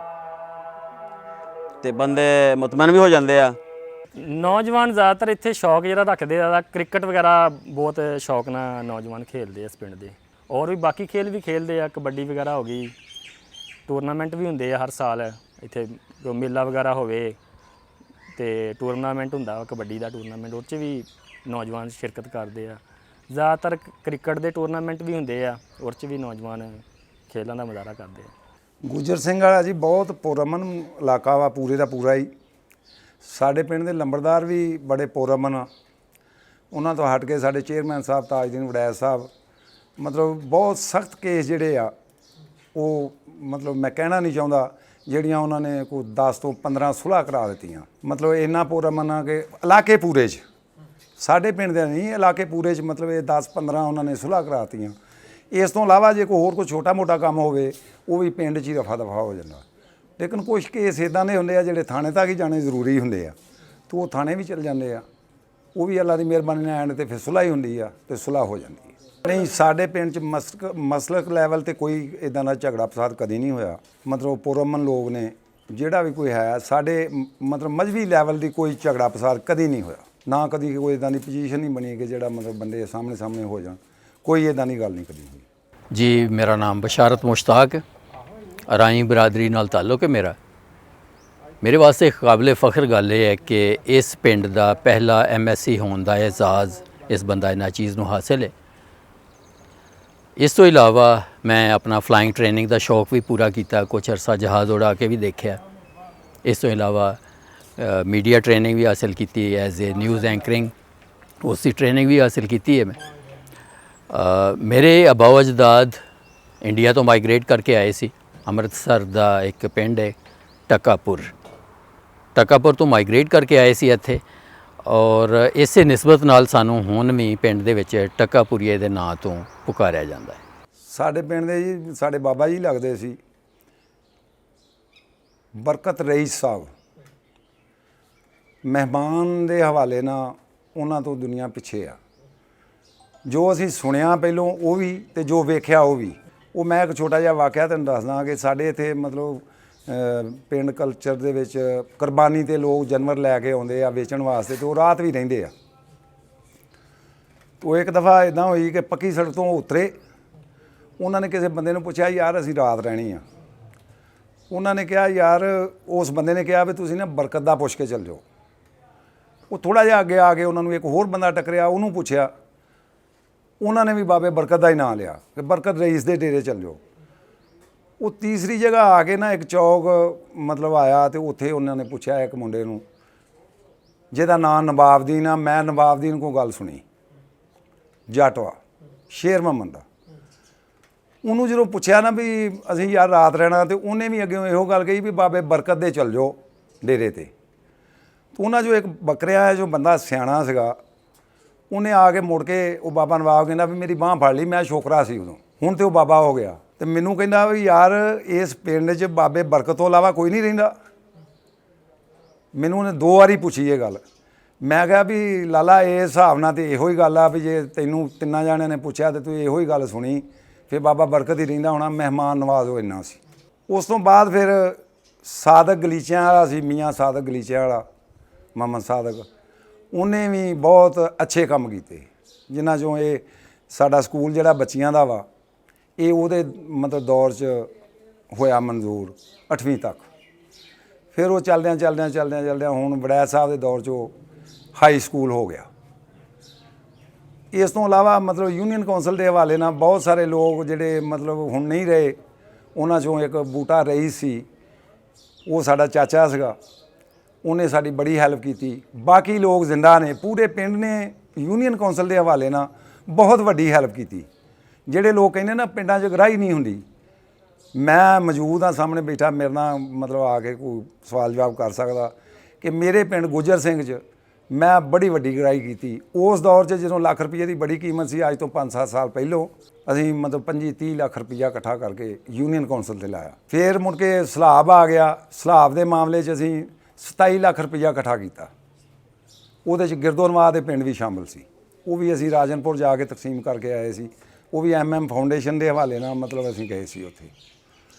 ਤੇ ਬੰਦੇ ਮੁਤਮਨ ਵੀ ਹੋ ਜਾਂਦੇ ਆ। ਨੌਜਵਾਨ ਜ਼ਿਆਦਾਤਰ ਇੱਥੇ ਸ਼ੌਕ ਜਿਹੜਾ ਰੱਖਦੇ ਆ, ਕ੍ਰਿਕਟ ਵਗੈਰਾ ਬਹੁਤ ਸ਼ੌਕ ਨਾਲ ਨੌਜਵਾਨ ਖੇਡਦੇ ਆ ਇਸ ਪਿੰਡ ਦੇ। ਔਰ ਵੀ ਬਾਕੀ ਖੇਲ ਵੀ ਖੇਲਦੇ ਆ, ਕਬੱਡੀ ਵਗੈਰਾ ਹੋ ਗਈ, ਟੂਰਨਾਮੈਂਟ ਵੀ ਹੁੰਦੇ ਆ ਹਰ ਸਾਲ। ਇੱਥੇ ਕੋਈ ਮੇਲਾ ਵਗੈਰਾ ਹੋਵੇ ਤੇ ਟੂਰਨਾਮੈਂਟ ਹੁੰਦਾ ਕਬੱਡੀ ਦਾ ਟੂਰਨਾਮੈਂਟ, ਉਹ 'ਚ ਵੀ ਨੌਜਵਾਨ ਸ਼ਿਰਕਤ ਕਰਦੇ ਆ। ਜ਼ਿਆਦਾਤਰ ਕ੍ਰਿਕਟ ਦੇ ਟੂਰਨਾਮੈਂਟ ਵੀ ਹੁੰਦੇ ਆ, ਉਹ 'ਚ ਵੀ ਨੌਜਵਾਨ ਖੇਲਾਂ ਦਾ ਮੁਜ਼ਾਹਰਾ ਕਰਦੇ ਆ। ਗੁੱਜਰ ਸਿੰਘ ਵਾਲਾ ਜੀ ਬਹੁਤ ਪੁਰਅਮਨ ਇਲਾਕਾ ਵਾ, ਪੂਰੇ ਦਾ ਪੂਰਾ ਹੀ। ਸਾਡੇ ਪਿੰਡ ਦੇ ਲੰਬੜਦਾਰ ਵੀ ਬੜੇ ਪੁਰਅਮਨ ਆ। ਉਹਨਾਂ ਤੋਂ ਹਟ ਕੇ ਸਾਡੇ ਚੇਅਰਮੈਨ ਸਾਹਿਬ ਤਾਜਦੀਨ ਵੜੈਤ ਸਾਹਿਬ, ਮਤਲਬ ਬਹੁਤ ਸਖਤ ਕੇਸ ਜਿਹੜੇ ਆ ਉਹ, ਮਤਲਬ ਮੈਂ ਕਹਿਣਾ ਨਹੀਂ ਚਾਹੁੰਦਾ, ਜਿਹੜੀਆਂ ਉਹਨਾਂ ਨੇ ਕੋਈ 10 ਤੋਂ 15 ਸੁਲ੍ਹਾ ਕਰਾ ਦਿੱਤੀਆਂ। ਮਤਲਬ ਇੰਨਾ ਪੁਰਅਮਨ ਆ ਕਿ ਇਲਾਕੇ ਪੂਰੇ 'ਚ, ਸਾਡੇ ਪਿੰਡ ਦੇ ਨਹੀਂ, ਇਲਾਕੇ ਪੂਰੇ 'ਚ ਮਤਲਬ ਇਹ 10-15 ਉਹਨਾਂ ਨੇ ਸੁਲ੍ਹਾ ਕਰਾਤੀਆਂ। ਇਸ ਤੋਂ ਇਲਾਵਾ ਜੇ ਕੋਈ ਹੋਰ ਕੋਈ ਛੋਟਾ ਮੋਟਾ ਕੰਮ ਹੋਵੇ ਉਹ ਵੀ ਪਿੰਡ 'ਚ ਹੀ ਰਫਾ ਦਫਾ ਹੋ ਜਾਂਦਾ। ਲੇਕਿਨ ਕੁਛ ਕੇਸ ਇੱਦਾਂ ਦੇ ਹੁੰਦੇ ਆ ਜਿਹੜੇ ਥਾਣੇ ਤੱਕ ਹੀ ਜਾਣੇ ਜ਼ਰੂਰੀ ਹੁੰਦੇ ਆ, ਤਾਂ ਉਹ ਥਾਣੇ ਵੀ ਚਲ ਜਾਂਦੇ ਆ। ਉਹ ਵੀ ਅੱਲਾ ਦੀ ਮਿਹਰਬਾਨੀ ਨਾਲ ਐਂਡ 'ਤੇ ਫਿਰ ਸੁਲ੍ਹਾ ਹੀ ਹੁੰਦੀ ਆ ਤੇ ਸੁਲ੍ਹਾ ਹੋ ਜਾਂਦੀ ਹੈ। ਨਹੀਂ, ਸਾਡੇ ਪਿੰਡ 'ਚ ਮਸਲਕ ਲੈਵਲ 'ਤੇ ਕੋਈ ਇੱਦਾਂ ਦਾ ਝਗੜਾ ਫਸਾਦ ਕਦੀ ਨਹੀਂ ਹੋਇਆ। ਮਤਲਬ ਪੁਰਅਮਨ ਲੋਕ ਨੇ, ਜਿਹੜਾ ਵੀ ਕੋਈ ਹੈ ਸਾਡੇ ਮਤਲਬ ਮਜ਼ਹਬੀ ਲੈਵਲ ਦੀ ਕੋਈ ਝਗੜਾ ਫਸਾਦ ਕਦੀ ਨਹੀਂ ਹੋਇਆ। ਨਾ ਕਦੀ ਕੋਈ ਇੱਦਾਂ ਦੀ ਪੋਜੀਸ਼ਨ ਨਹੀਂ ਬਣੀ ਕਿ ਜਿਹੜਾ ਮਤਲਬ ਬੰਦੇ ਸਾਹਮਣੇ ਹੋ ਜਾਣ, ਕੋਈ ਇੱਦਾਂ ਦੀ ਗੱਲ ਨਹੀਂ ਕਦੀ ਹੋਈ। ਜੀ ਮੇਰਾ ਨਾਮ ਬਸ਼ਾਰਤ ਮੁਸ਼ਤਾਕ, ਅਰਾਈ ਬਰਾਦਰੀ ਨਾਲ ਤਾਲੁਕ ਹੈ ਮੇਰਾ। ਮੇਰੇ ਵਾਸਤੇ ਕਾਬਲੇ ਫਖਰ ਗੱਲ ਇਹ ਹੈ ਕਿ ਇਸ ਪਿੰਡ ਦਾ ਪਹਿਲਾ MSc ਹੋਣ ਦਾ ਇਜਾਜ਼ ਇਸ ਬੰਦਾ ਇਹਨਾਂ ਚੀਜ਼ ਨੂੰ ਹਾਸਿਲ ਹੈ। ਇਸ ਤੋਂ ਇਲਾਵਾ ਮੈਂ ਆਪਣਾ ਫਲਾਈਂਗ ਟ੍ਰੇਨਿੰਗ ਦਾ ਸ਼ੌਕ ਵੀ ਪੂਰਾ ਕੀਤਾ, ਕੁਛ ਅਰਸਾ ਜਹਾਜ਼ ਉਡਾ ਕੇ ਵੀ ਦੇਖਿਆ। ਇਸ ਤੋਂ ਇਲਾਵਾ ਮੀਡੀਆ ਟ੍ਰੇਨਿੰਗ ਵੀ ਹਾਸਿਲ ਕੀਤੀ, ਐਜ਼ ਏ ਨਿਊਜ਼ ਐਂਕਰਿੰਗ ਉਸ ਦੀ ਟ੍ਰੇਨਿੰਗ ਵੀ ਹਾਸਿਲ ਕੀਤੀ ਹੈ ਮੈਂ। ਮੇਰੇ ਆਬਾਓ ਅਜਦਾਦ ਇੰਡੀਆ ਤੋਂ ਮਾਈਗ੍ਰੇਟ ਕਰਕੇ ਆਏ ਸੀ। ਅੰਮ੍ਰਿਤਸਰ ਦਾ ਇੱਕ ਪਿੰਡ ਹੈ ਟਕਾਪੁਰ ਤੋਂ ਮਾਈਗ੍ਰੇਟ ਕਰਕੇ ਆਏ ਸੀ ਇੱਥੇ, ਔਰ ਇਸੇ ਨਿਸਬਤ ਨਾਲ ਸਾਨੂੰ ਹੁਣ ਵੀ ਪਿੰਡ ਦੇ ਵਿੱਚ ਟਕਾਪੁਰੀਏ ਦੇ ਨਾਂ ਤੋਂ ਪੁਕਾਰਿਆ ਜਾਂਦਾ ਹੈ। ਸਾਡੇ ਪਿੰਡ ਦੇ ਜੀ ਸਾਡੇ ਬਾਬਾ ਜੀ ਲੱਗਦੇ ਸੀ ਬਰਕਤ ਰਈਸ ਸਾਹਿਬ। ਮਹਿਮਾਨ ਦੇ ਹਵਾਲੇ ਨਾਲ ਉਹਨਾਂ ਤੋਂ ਦੁਨੀਆ ਪਿੱਛੇ ਆ। ਜੋ ਅਸੀਂ ਸੁਣਿਆ ਪਹਿਲੋਂ ਉਹ ਵੀ ਤੇ ਜੋ ਵੇਖਿਆ ਉਹ ਵੀ। ਉਹ ਮੈਂ ਇੱਕ ਛੋਟਾ ਜਿਹਾ ਵਾਕਿਆ ਤੁਹਾਨੂੰ ਦੱਸਦਾ ਕਿ ਸਾਡੇ ਇੱਥੇ ਮਤਲਬ ਪਿੰਡ ਕਲਚਰ ਦੇ ਵਿੱਚ ਕੁਰਬਾਨੀ 'ਤੇ ਲੋਕ ਜਾਨਵਰ ਲੈ ਕੇ ਆਉਂਦੇ ਆ ਵੇਚਣ ਵਾਸਤੇ, ਤੇ ਉਹ ਰਾਤ ਵੀ ਰਹਿੰਦੇ ਆ। ਉਹ ਇੱਕ ਦਫਾ ਇੱਦਾਂ ਹੋਈ ਕਿ ਪੱਕੀ ਸੜਕ ਤੋਂ ਉਤਰੇ, ਉਹਨਾਂ ਨੇ ਕਿਸੇ ਬੰਦੇ ਨੂੰ ਪੁੱਛਿਆ ਯਾਰ ਅਸੀਂ ਰਾਤ ਰਹਿਣੀ ਆ। ਉਹਨਾਂ ਨੇ ਕਿਹਾ ਯਾਰ, ਉਸ ਬੰਦੇ ਨੇ ਕਿਹਾ ਵੀ ਤੁਸੀਂ ਨਾ ਬਰਕਤ ਦਾ ਪੁੱਛ ਕੇ ਚੱਲ ਜਾਓ। ਉਹ ਥੋੜ੍ਹਾ ਜਿਹਾ ਅੱਗੇ ਆ ਕੇ ਉਹਨਾਂ ਨੂੰ ਇੱਕ ਹੋਰ ਬੰਦਾ ਟੱਕਰਿਆ, ਉਹਨੂੰ ਪੁੱਛਿਆ, ਉਹਨਾਂ ਨੇ ਵੀ ਬਾਬੇ ਬਰਕਤ ਦਾ ਹੀ ਨਾਂ ਲਿਆ ਕਿ ਬਰਕਤ ਰਈਸ ਦੇ ਡੇਰੇ ਚੱਲ ਜਾਓ। ਉਹ ਤੀਸਰੀ ਜਗ੍ਹਾ ਆ ਕੇ ਨਾ ਇੱਕ ਚੌਕ ਮਤਲਬ ਆਇਆ, ਤੇ ਉੱਥੇ ਉਹਨਾਂ ਨੇ ਪੁੱਛਿਆ ਇੱਕ ਮੁੰਡੇ ਨੂੰ ਜਿਹਦਾ ਨਾਂ ਨਵਾਬਦੀਨ ਆ। ਮੈਂ ਨਵਾਬਦੀਨ ਕੋਲ ਗੱਲ ਸੁਣੀ, ਜਾਟਵਾ ਸ਼ੇਰ ਮੁਹੰਮਦ ਦਾ। ਉਹਨੂੰ ਜਦੋਂ ਪੁੱਛਿਆ ਨਾ ਵੀ ਅਸੀਂ ਯਾਰ ਰਾਤ ਰਹਿਣਾ, ਤੇ ਉਹਨੇ ਵੀ ਅੱਗੇ ਇਹੋ ਗੱਲ ਕਹੀ ਵੀ ਬਾਬੇ ਬਰਕਤ ਦੇ ਚੱਲ ਜਾਓ ਡੇਰੇ 'ਤੇ। ਉਹਨਾਂ 'ਚੋਂ ਇੱਕ ਬੱਕਰਿਆ ਜੋ ਬੰਦਾ ਸਿਆਣਾ ਸੀਗਾ, ਉਹਨੇ ਆ ਕੇ ਮੁੜ ਕੇ ਉਹ ਬਾਬਾ ਨਵਾਬ ਕਹਿੰਦਾ ਵੀ ਮੇਰੀ ਬਾਂਹ ਫੜ ਲਈ। ਮੈਂ ਛੋਕਰਾ ਸੀ ਉਦੋਂ, ਹੁਣ ਤੇ ਉਹ ਬਾਬਾ ਹੋ ਗਿਆ। ਤੇ ਮੈਨੂੰ ਕਹਿੰਦਾ ਵੀ ਯਾਰ ਇਸ ਪਿੰਡ 'ਚ ਬਾਬੇ ਬਰਕਤ ਤੋਂ ਇਲਾਵਾ ਕੋਈ ਨਹੀਂ ਰਹਿੰਦਾ। ਮੈਨੂੰ ਉਹਨੇ 2 ਵਾਰੀ ਪੁੱਛੀ ਇਹ ਗੱਲ। ਮੈਂ ਕਿਹਾ ਵੀ ਲਾਲਾ ਇਸ ਹਿਸਾਬ ਨਾਲ ਤੇ ਇਹੋ ਹੀ ਗੱਲ ਆ ਵੀ ਜੇ ਤੈਨੂੰ 3 ਜਣਿਆਂ ਨੇ ਪੁੱਛਿਆ ਤੇ ਤੂੰ ਇਹੋ ਹੀ ਗੱਲ ਸੁਣੀ, ਫਿਰ ਬਾਬਾ ਬਰਕਤ ਹੀ ਰਹਿੰਦਾ ਹੋਣਾ। ਮਹਿਮਾਨ ਨਵਾਜ਼ ਉਹ ਇੰਨਾ ਸੀ। ਉਸ ਤੋਂ ਬਾਅਦ ਫਿਰ ਸਾਦਕ ਗਲੀਚਿਆਂ ਵਾਲਾ ਸੀ, ਮੀਆਂ ਸਾਦਕ ਗਲੀਚਿਆਂ ਵਾਲਾ, ਮੁਹੰਮਦ ਸਾਦਕ, ਉਹਨੇ ਵੀ ਬਹੁਤ ਅੱਛੇ ਕੰਮ ਕੀਤੇ, ਜਿਨ੍ਹਾਂ 'ਚੋਂ ਇਹ ਸਾਡਾ ਸਕੂਲ ਜਿਹੜਾ ਬੱਚਿਆਂ ਦਾ ਵਾ, ਇਹ ਉਹਦੇ ਮਤਲਬ ਦੌਰ 'ਚ ਹੋਇਆ ਮਨਜ਼ੂਰ 8ਵੀਂ ਤੱਕ। ਫਿਰ ਉਹ ਚੱਲਦਿਆਂ ਹੁਣ ਵੜੈਚ ਸਾਹਿਬ ਦੇ ਦੌਰ 'ਚ ਉਹ ਹਾਈ ਸਕੂਲ ਹੋ ਗਿਆ। ਇਸ ਤੋਂ ਇਲਾਵਾ ਮਤਲਬ ਯੂਨੀਅਨ ਕੌਂਸਲ ਦੇ ਹਵਾਲੇ ਨਾਲ ਬਹੁਤ ਸਾਰੇ ਲੋਕ ਜਿਹੜੇ ਮਤਲਬ ਹੁਣ ਨਹੀਂ ਰਹੇ, ਉਹਨਾਂ 'ਚੋਂ ਇੱਕ ਬੂਟਾ ਰਈਸ ਸੀ, ਉਹ ਸਾਡਾ ਚਾਚਾ ਸੀਗਾ, ਉਹਨੇ ਸਾਡੀ ਬੜੀ ਹੈਲਪ ਕੀਤੀ। ਬਾਕੀ ਲੋਕ ਜ਼ਿੰਦਾ ਨੇ, ਪੂਰੇ ਪਿੰਡ ਨੇ ਯੂਨੀਅਨ ਕੌਂਸਲ ਦੇ ਹਵਾਲੇ ਨਾਲ ਬਹੁਤ ਵੱਡੀ ਹੈਲਪ ਕੀਤੀ। ਜਿਹੜੇ ਲੋਕ ਕਹਿੰਦੇ ਨਾ ਪਿੰਡਾਂ 'ਚ ਗਰਾਹੀ ਨਹੀਂ ਹੁੰਦੀ, ਮੈਂ ਮੌਜੂਦ ਹਾਂ ਸਾਹਮਣੇ ਬੈਠਾ, ਮੇਰੇ ਨਾਲ ਮਤਲਬ ਆ ਕੇ ਕੋਈ ਸਵਾਲ ਜਵਾਬ ਕਰ ਸਕਦਾ ਕਿ ਮੇਰੇ ਪਿੰਡ ਗੁੱਜਰ ਸਿੰਘ 'ਚ ਮੈਂ ਬੜੀ ਵੱਡੀ ਗਰਾਹੀ ਕੀਤੀ। ਉਸ ਦੌਰ 'ਚ ਜਦੋਂ ਲੱਖ ਰੁਪਏ ਦੀ ਬੜੀ ਕੀਮਤ ਸੀ, ਅੱਜ ਤੋਂ 5-7 ਸਾਲ ਪਹਿਲੋਂ ਅਸੀਂ ਮਤਲਬ 25-30 ਲੱਖ ਰੁਪਈਆ ਇਕੱਠਾ ਕਰਕੇ ਯੂਨੀਅਨ ਕੌਂਸਲ ਤੇ ਲਾਇਆ। ਫਿਰ ਮੁੜ ਕੇ ਸਲਾਬ ਆ ਗਿਆ, ਸਲਾਬ ਦੇ ਮਾਮਲੇ 'ਚ ਅਸੀਂ 27 ਲੱਖ ਰੁਪਈਆ ਇਕੱਠਾ ਕੀਤਾ। ਉਹਦੇ 'ਚ ਗਿਰਦੋਨਵਾਦ ਦੇ ਪਿੰਡ ਵੀ ਸ਼ਾਮਲ ਸੀ, ਉਹ ਵੀ ਅਸੀਂ ਰਾਜਨਪੁਰ ਜਾ ਕੇ ਤਕਸੀਮ ਕਰਕੇ ਆਏ ਸੀ। ਉਹ ਵੀ MM ਫਾਊਂਡੇਸ਼ਨ ਦੇ ਹਵਾਲੇ ਨਾਲ ਮਤਲਬ ਅਸੀਂ ਗਏ ਸੀ ਉੱਥੇ।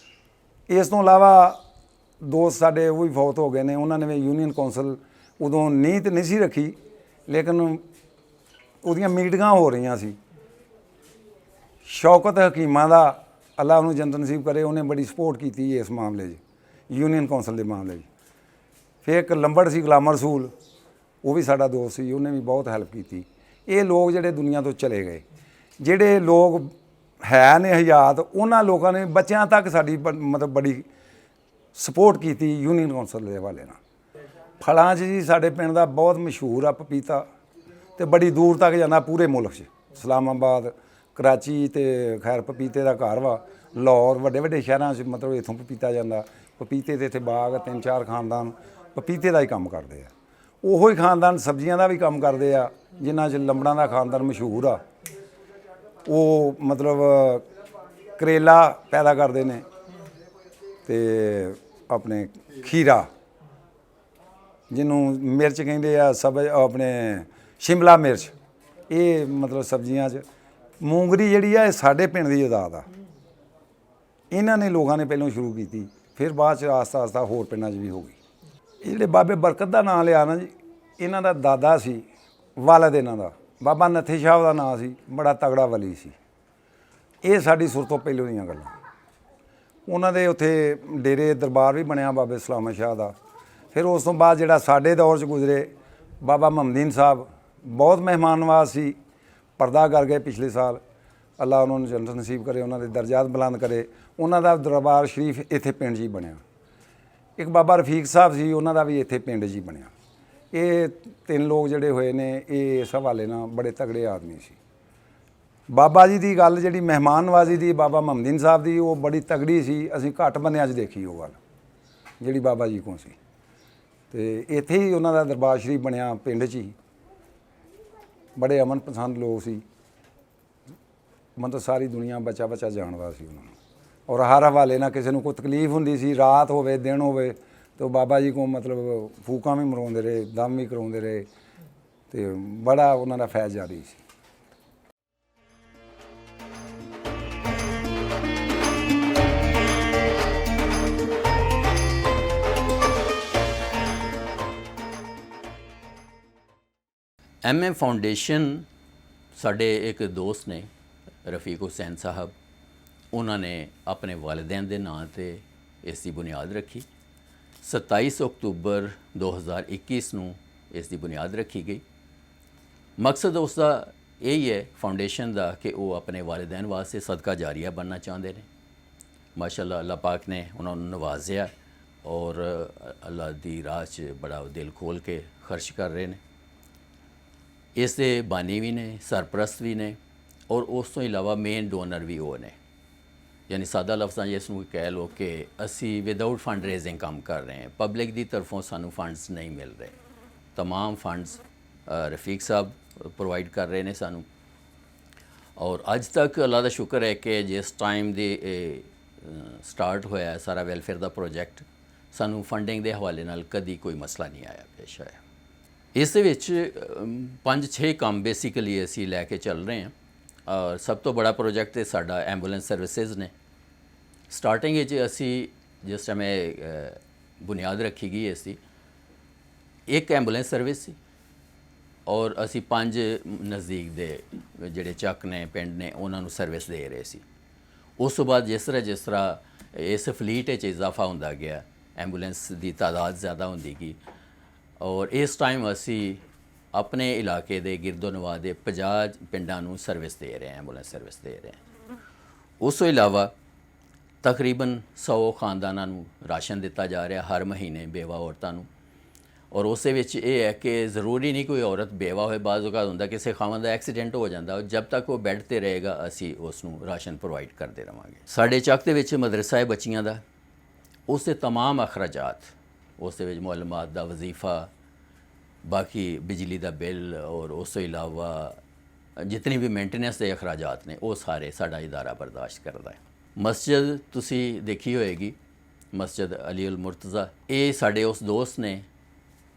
ਇਸ ਤੋਂ ਇਲਾਵਾ ਦੋਸਤ ਸਾਡੇ ਉਹ ਵੀ ਫੌਤ ਹੋ ਗਏ ਨੇ, ਉਹਨਾਂ ਨੇ ਵੀ ਯੂਨੀਅਨ ਕੌਂਸਲ ਉਦੋਂ ਨੀਂਹ ਤੇ ਨਹੀਂ ਸੀ ਰੱਖੀ, ਲੇਕਿਨ ਉਹਦੀਆਂ ਮੀਟਿੰਗਾਂ ਹੋ ਰਹੀਆਂ ਸੀ। ਸ਼ੌਕਤ ਹਕੀਮਾਂ ਦਾ ਅੱਲਾ ਉਹਨੂੰ ਜੰਨਤ ਨਸੀਬ ਕਰੇ, ਉਹਨੇ ਬੜੀ ਸਪੋਰਟ ਕੀਤੀ ਇਸ ਮਾਮਲੇ 'ਚ, ਯੂਨੀਅਨ ਕੌਂਸਲ ਦੇ ਮਾਮਲੇ 'ਚ। ਫਿਰ ਇੱਕ ਲੰਬੜ ਸੀ ਗੁਲਾਮ ਰਸੂਲ, ਉਹ ਵੀ ਸਾਡਾ ਦੋਸਤ ਸੀ, ਉਹਨੇ ਵੀ ਬਹੁਤ ਹੈਲਪ ਕੀਤੀ। ਇਹ ਲੋਕ ਜਿਹੜੇ ਦੁਨੀਆ ਤੋਂ ਚਲੇ ਗਏ, ਜਿਹੜੇ ਲੋਕ ਹੈ ਨੇ ਹਯਾਤ, ਉਹਨਾਂ ਲੋਕਾਂ ਨੇ ਬੱਚਿਆਂ ਤੱਕ ਸਾਡੀ ਮਤਲਬ ਬੜੀ ਸਪੋਰਟ ਕੀਤੀ ਯੂਨੀਅਨ ਕੌਂਸਲ ਦੇ ਹਵਾਲੇ ਨਾਲ। ਫਲਾਂ 'ਚ ਜੀ ਸਾਡੇ ਪਿੰਡ ਦਾ ਬਹੁਤ ਮਸ਼ਹੂਰ ਆ ਪਪੀਤਾ, ਤੇ ਬੜੀ ਦੂਰ ਤੱਕ ਜਾਂਦਾ ਪੂਰੇ ਮੁਲਕ 'ਚ, ਇਸਲਾਮਾਬਾਦ, ਕਰਾਚੀ ਤੇ ਖੈਰ ਪਪੀਤੇ ਦਾ ਘਰ ਵਾ, ਲਾਹੌਰ, ਵੱਡੇ ਵੱਡੇ ਸ਼ਹਿਰਾਂ 'ਚ ਮਤਲਬ ਇੱਥੋਂ ਪਪੀਤਾ ਜਾਂਦਾ। ਪਪੀਤੇ ਦੇ ਇੱਥੇ ਬਾਗ, 3-4 ਖਾਨਦਾਨ ਪਪੀਤੇ ਦਾ ਹੀ ਕੰਮ ਕਰਦੇ ਆ। ਉਹੋ ਹੀ ਖਾਨਦਾਨ ਸਬਜ਼ੀਆਂ ਦਾ ਵੀ ਕੰਮ ਕਰਦੇ ਆ, ਜਿਨ੍ਹਾਂ 'ਚ ਲੰਬੜਾਂ ਦਾ ਖਾਨਦਾਨ ਮਸ਼ਹੂਰ ਆ। ਉਹ ਮਤਲਬ ਕਰੇਲਾ ਪੈਦਾ ਕਰਦੇ ਨੇ ਤੇ ਆਪਣੇ ਖੀਰਾ, ਜਿਹਨੂੰ ਮਿਰਚ ਕਹਿੰਦੇ ਆ, ਆਪਣੇ ਸ਼ਿਮਲਾ ਮਿਰਚ, ਇਹ ਮਤਲਬ ਸਬਜ਼ੀਆਂ 'ਚ। ਮੂੰਗਰੀ ਜਿਹੜੀ ਆ ਇਹ ਸਾਡੇ ਪਿੰਡ ਦੀ ਇਜਾਦ ਆ, ਇਹਨਾਂ ਨੇ ਲੋਕਾਂ ਨੇ ਪਹਿਲਾਂ ਸ਼ੁਰੂ ਕੀਤੀ, ਫਿਰ ਬਾਅਦ 'ਚ ਆਸਤਾ ਆਸਤਾ ਹੋਰ ਪਿੰਡਾਂ 'ਚ ਵੀ ਹੋ ਗਈ। ਇਹ ਜਿਹੜੇ ਬਾਬੇ ਬਰਕਤ ਦਾ ਨਾਂ ਲਿਆ ਨਾ ਜੀ, ਇਹਨਾਂ ਦਾ ਦਾਦਾ ਸੀ, ਵਾਲਦ ਇਹਨਾਂ ਦਾ ਬਾਬਾ ਨੱਥੇ ਸ਼ਾਹ ਦਾ ਨਾਂ ਸੀ, ਬੜਾ ਤਗੜਾ ਵਲੀ ਸੀ। ਇਹ ਸਾਡੀ ਸੁਰ ਤੋਂ ਪਹਿਲੋਂ ਦੀਆਂ ਗੱਲਾਂ। ਉਹਨਾਂ ਦੇ ਉੱਥੇ ਡੇਰੇ ਦਰਬਾਰ ਵੀ ਬਣਿਆ ਬਾਬੇ ਸਲਾਮਤ ਸ਼ਾਹ ਦਾ। ਫਿਰ ਉਸ ਤੋਂ ਬਾਅਦ ਜਿਹੜਾ ਸਾਡੇ ਦੌਰ 'ਚ ਗੁਜ਼ਰੇ ਬਾਬਾ ਮੁਹੰਮਦੀਨ ਸਾਹਿਬ, ਬਹੁਤ ਮਹਿਮਾਨ ਨਵਾਜ਼ ਸੀ, ਪਰਦਾ ਕਰ ਗਏ ਪਿਛਲੇ ਸਾਲ। ਅੱਲਾ ਉਹਨਾਂ ਨੂੰ ਜੰਨਤ ਨਸੀਬ ਕਰੇ, ਉਹਨਾਂ ਦੇ ਦਰਜਾਤ ਬੁਲੰਦ ਕਰੇ। ਉਹਨਾਂ ਦਾ ਦਰਬਾਰ ਸ਼ਰੀਫ ਇੱਥੇ ਪਿੰਡ 'ਚ ਹੀ ਬਣਿਆ। ਇੱਕ ਬਾਬਾ ਰਫੀਕ ਸਾਹਿਬ ਸੀ, ਉਹਨਾਂ ਦਾ ਵੀ ਇੱਥੇ ਪਿੰਡ 'ਚ ਹੀ ਬਣਿਆ। ਇਹ 3 ਲੋਕ ਜਿਹੜੇ ਹੋਏ ਨੇ, ਇਹ ਇਸ ਹਵਾਲੇ ਨਾਲ ਬੜੇ ਤਗੜੇ ਆਦਮੀ ਸੀ। ਬਾਬਾ ਜੀ ਦੀ ਗੱਲ ਜਿਹੜੀ ਮਹਿਮਾਨ ਨਵਾਜ਼ੀ ਦੀ, ਬਾਬਾ ਮੁਹੰਮਦੀਨ ਸਾਹਿਬ ਦੀ, ਉਹ ਬੜੀ ਤਗੜੀ ਸੀ। ਅਸੀਂ ਘੱਟ ਬੰਦਿਆਂ 'ਚ ਦੇਖੀ ਉਹ ਗੱਲ ਜਿਹੜੀ ਬਾਬਾ ਜੀ ਕੋਲ ਸੀ। ਤੇ ਇੱਥੇ ਹੀ ਉਹਨਾਂ ਦਾ ਦਰਬਾਰ ਸ਼ਰੀਫ ਬਣਿਆ, ਪਿੰਡ 'ਚ ਹੀ। ਬੜੇ ਅਮਨ ਪਸੰਦ ਲੋਕ ਸੀ, ਮਤਲਬ ਸਾਰੀ ਦੁਨੀਆ ਬੱਚਾ ਜਾਣਦਾ ਸੀ ਉਹਨਾਂ ਨੂੰ। ਔਰ ਹਰ ਹਵਾਲੇ ਨਾਲ ਕਿਸੇ ਨੂੰ ਕੋਈ ਤਕਲੀਫ ਹੁੰਦੀ ਸੀ, ਰਾਤ ਹੋਵੇ ਦਿਨ ਹੋਵੇ, ਤੇ ਉਹ ਬਾਬਾ ਜੀ ਕੋਲ ਮਤਲਬ ਫੂਕਾਂ ਵੀ ਮਰਾਉਂਦੇ ਰਹੇ, ਦਮ ਵੀ ਕਰਾਉਂਦੇ ਰਹੇ, ਤੇ ਬੜਾ ਉਹਨਾਂ ਦਾ ਫੈਜ਼ ਜਾਰੀ ਸੀ। MM ਫਾਊਂਡੇਸ਼ਨ, ਸਾਡੇ ਇੱਕ ਦੋਸਤ ਨੇ ਰਫੀਕ ਹੁਸੈਨ ਸਾਹਿਬ, ਉਹਨਾਂ ਨੇ ਆਪਣੇ ਵਾਲਿदैन ਦੇ ਨਾਂ ਤੇ ਇਸ ਦੀ ਬੁਨਿਆਦ ਰੱਖੀ। 27 ਅਕਤੂਬਰ 2021 ਨੂੰ ਇਸ ਦੀ ਬੁਨਿਆਦ ਰੱਖੀ ਗਈ। ਮਕਸਦ ਉਸ ਦਾ ਇਹ ਹੀ ਹੈ ਫਾਊਂਡੇਸ਼ਨ ਦਾ ਕਿ ਉਹ ਆਪਣੇ ਵਾਲਿदैन ਵਾਸਤੇ ਸਦਕਾ ਜਾਰੀਆ ਬਣਨਾ ਚਾਹੁੰਦੇ ਨੇ। ਮਾਸ਼ਾਅੱਲਾ, ਅੱਲਾਹ ਪਾਕ ਨੇ ਉਹਨਾਂ ਨੂੰ ਨਵਾਜ਼ਿਆ ਔਰ ਅੱਲਾਹ ਦੀ ਰਾਹ 'ਚ ਬੜਾ ਦਿਲ ਖੋਲ੍ਹ ਕੇ ਖਰਚ ਕਰ ਰਹੇ ਨੇ। ਇਸ ਦੇ ਬਾਨੀ ਵੀ ਨੇ, ਸਰਪ੍ਰਸਤ ਵੀ ਨੇ, ਔਰ ਉਸ ਤੋਂ ਇਲਾਵਾ ਮੇਨ ਡੋਨਰ ਵੀ ਉਹ ਨੇ। ਯਾਨੀ ਸਾਦਾ ਲਫ਼ਜ਼ਾਂ ਜਿਸ ਨੂੰ ਕਹਿ ਲਓ ਕਿ ਅਸੀਂ ਵਿਦਆਊਟ ਫੰਡ ਰੇਜ਼ਿੰਗ ਕੰਮ ਕਰ ਰਹੇ ਹਾਂ, ਪਬਲਿਕ ਦੀ ਤਰਫੋਂ ਸਾਨੂੰ ਫੰਡਸ ਨਹੀਂ ਮਿਲ ਰਹੇ। तमाम फंड्स रफ़ीक साहब प्रोवाइड कर रहे हैं सानू। और अज तक अल्लाह का शुक्र है कि जिस टाइम दे स्टार्ट होया सारा वैलफेयर का प्रोजेक्ट सानू फंडिंग के हवाले नाल कदी कोई मसला नहीं आया पेश आया। इस विच 5-6 काम बेसिकली असी लैके चल रहे हैं। और सब तो बड़ा प्रोजेक्ट तो साडा एंबूलेंस सर्विसेज ने। स्टार्टिंग असी ਜਿਸ ਸਮੇਂ ਬੁਨਿਆਦ ਰੱਖੀ ਗਈ ਇਸ ਦੀ, ਇੱਕ ਐਂਬੂਲੈਂਸ ਸਰਵਿਸ ਸੀ ਔਰ ਅਸੀਂ 5 ਨਜ਼ਦੀਕ ਦੇ ਜਿਹੜੇ ਚੱਕ ਨੇ ਪਿੰਡ ਨੇ ਉਹਨਾਂ ਨੂੰ ਸਰਵਿਸ ਦੇ ਰਹੇ ਸੀ। ਉਸ ਤੋਂ ਬਾਅਦ ਜਿਸ ਤਰ੍ਹਾਂ ਇਸ ਫਲੀਟ ਵਿੱਚ ਇਜ਼ਾਫਾ ਹੁੰਦਾ ਗਿਆ, ਐਂਬੂਲੈਂਸ ਦੀ ਤਾਦਾਦ ਜ਼ਿਆਦਾ ਹੁੰਦੀ ਗਈ ਔਰ ਇਸ ਟਾਈਮ ਅਸੀਂ ਆਪਣੇ ਇਲਾਕੇ ਦੇ ਗਿਰਦੋ ਨਵਾਹ ਦੇ 50 ਪਿੰਡਾਂ ਨੂੰ ਸਰਵਿਸ ਦੇ ਰਹੇ ਹਾਂ, ਐਂਬੂਲੈਂਸ ਸਰਵਿਸ ਦੇ ਰਹੇ ਹਾਂ। ਉਸ ਤੋਂ ਇਲਾਵਾ ਤਕਰੀਬਨ 100 ਖਾਨਦਾਨਾਂ ਨੂੰ ਰਾਸ਼ਨ ਦਿੱਤਾ ਜਾ ਰਿਹਾ ਹਰ ਮਹੀਨੇ, ਬੇਵਾ ਔਰਤਾਂ ਨੂੰ। ਔਰ ਉਸੇ ਵਿੱਚ ਇਹ ਹੈ ਕਿ ਜ਼ਰੂਰੀ ਨਹੀਂ ਕੋਈ ਔਰਤ ਬੇਵਾ ਹੋਏ, ਬਾਜ਼ ਔਕਾਤ ਹੁੰਦਾ ਕਿਸੇ ਖਾਵੰਦ ਦਾ ਐਕਸੀਡੈਂਟ ਹੋ ਜਾਂਦਾ, ਜਦ ਤੱਕ ਉਹ ਬੈੱਡ ਤੇ ਰਹੇਗਾ ਅਸੀਂ ਉਸ ਨੂੰ ਰਾਸ਼ਨ ਪ੍ਰੋਵਾਈਡ ਕਰਦੇ ਰਵਾਂਗੇ। ਸਾਡੇ ਚੱਕ ਦੇ ਵਿੱਚ ਮਦਰਸਾ ਹੈ ਬੱਚੀਆਂ ਦਾ, ਉਸ ਦੇ तमाम ਅਖਰਾਜਾਤ, ਉਸ ਦੇ ਵਿੱਚ ਮੁਅੱਲਮਾਤ ਦਾ ਵਜ਼ੀਫਾ, ਬਾਕੀ ਬਿਜਲੀ ਦਾ ਬਿੱਲ ਔਰ ਉਸ ਤੋਂ ਇਲਾਵਾ ਜਿਤਨੀ ਵੀ ਮੇਨਟੇਨੈਂਸ ਦੇ ਅਖਰਾਜਾਤ ਨੇ ਉਹ ਸਾਰੇ ਸਾਡਾ ਇਦਾਰਾ ਬਰਦਾਸ਼ਤ ਕਰਦਾ ਹੈ। ਮਸਜਿਦ ਤੁਸੀਂ ਦੇਖੀ ਹੋਏਗੀ, ਮਸਜਿਦ ਅਲੀ ਉਲ ਮੁਰਤਜ਼ਾ, ਇਹ ਸਾਡੇ ਉਸ ਦੋਸਤ ਨੇ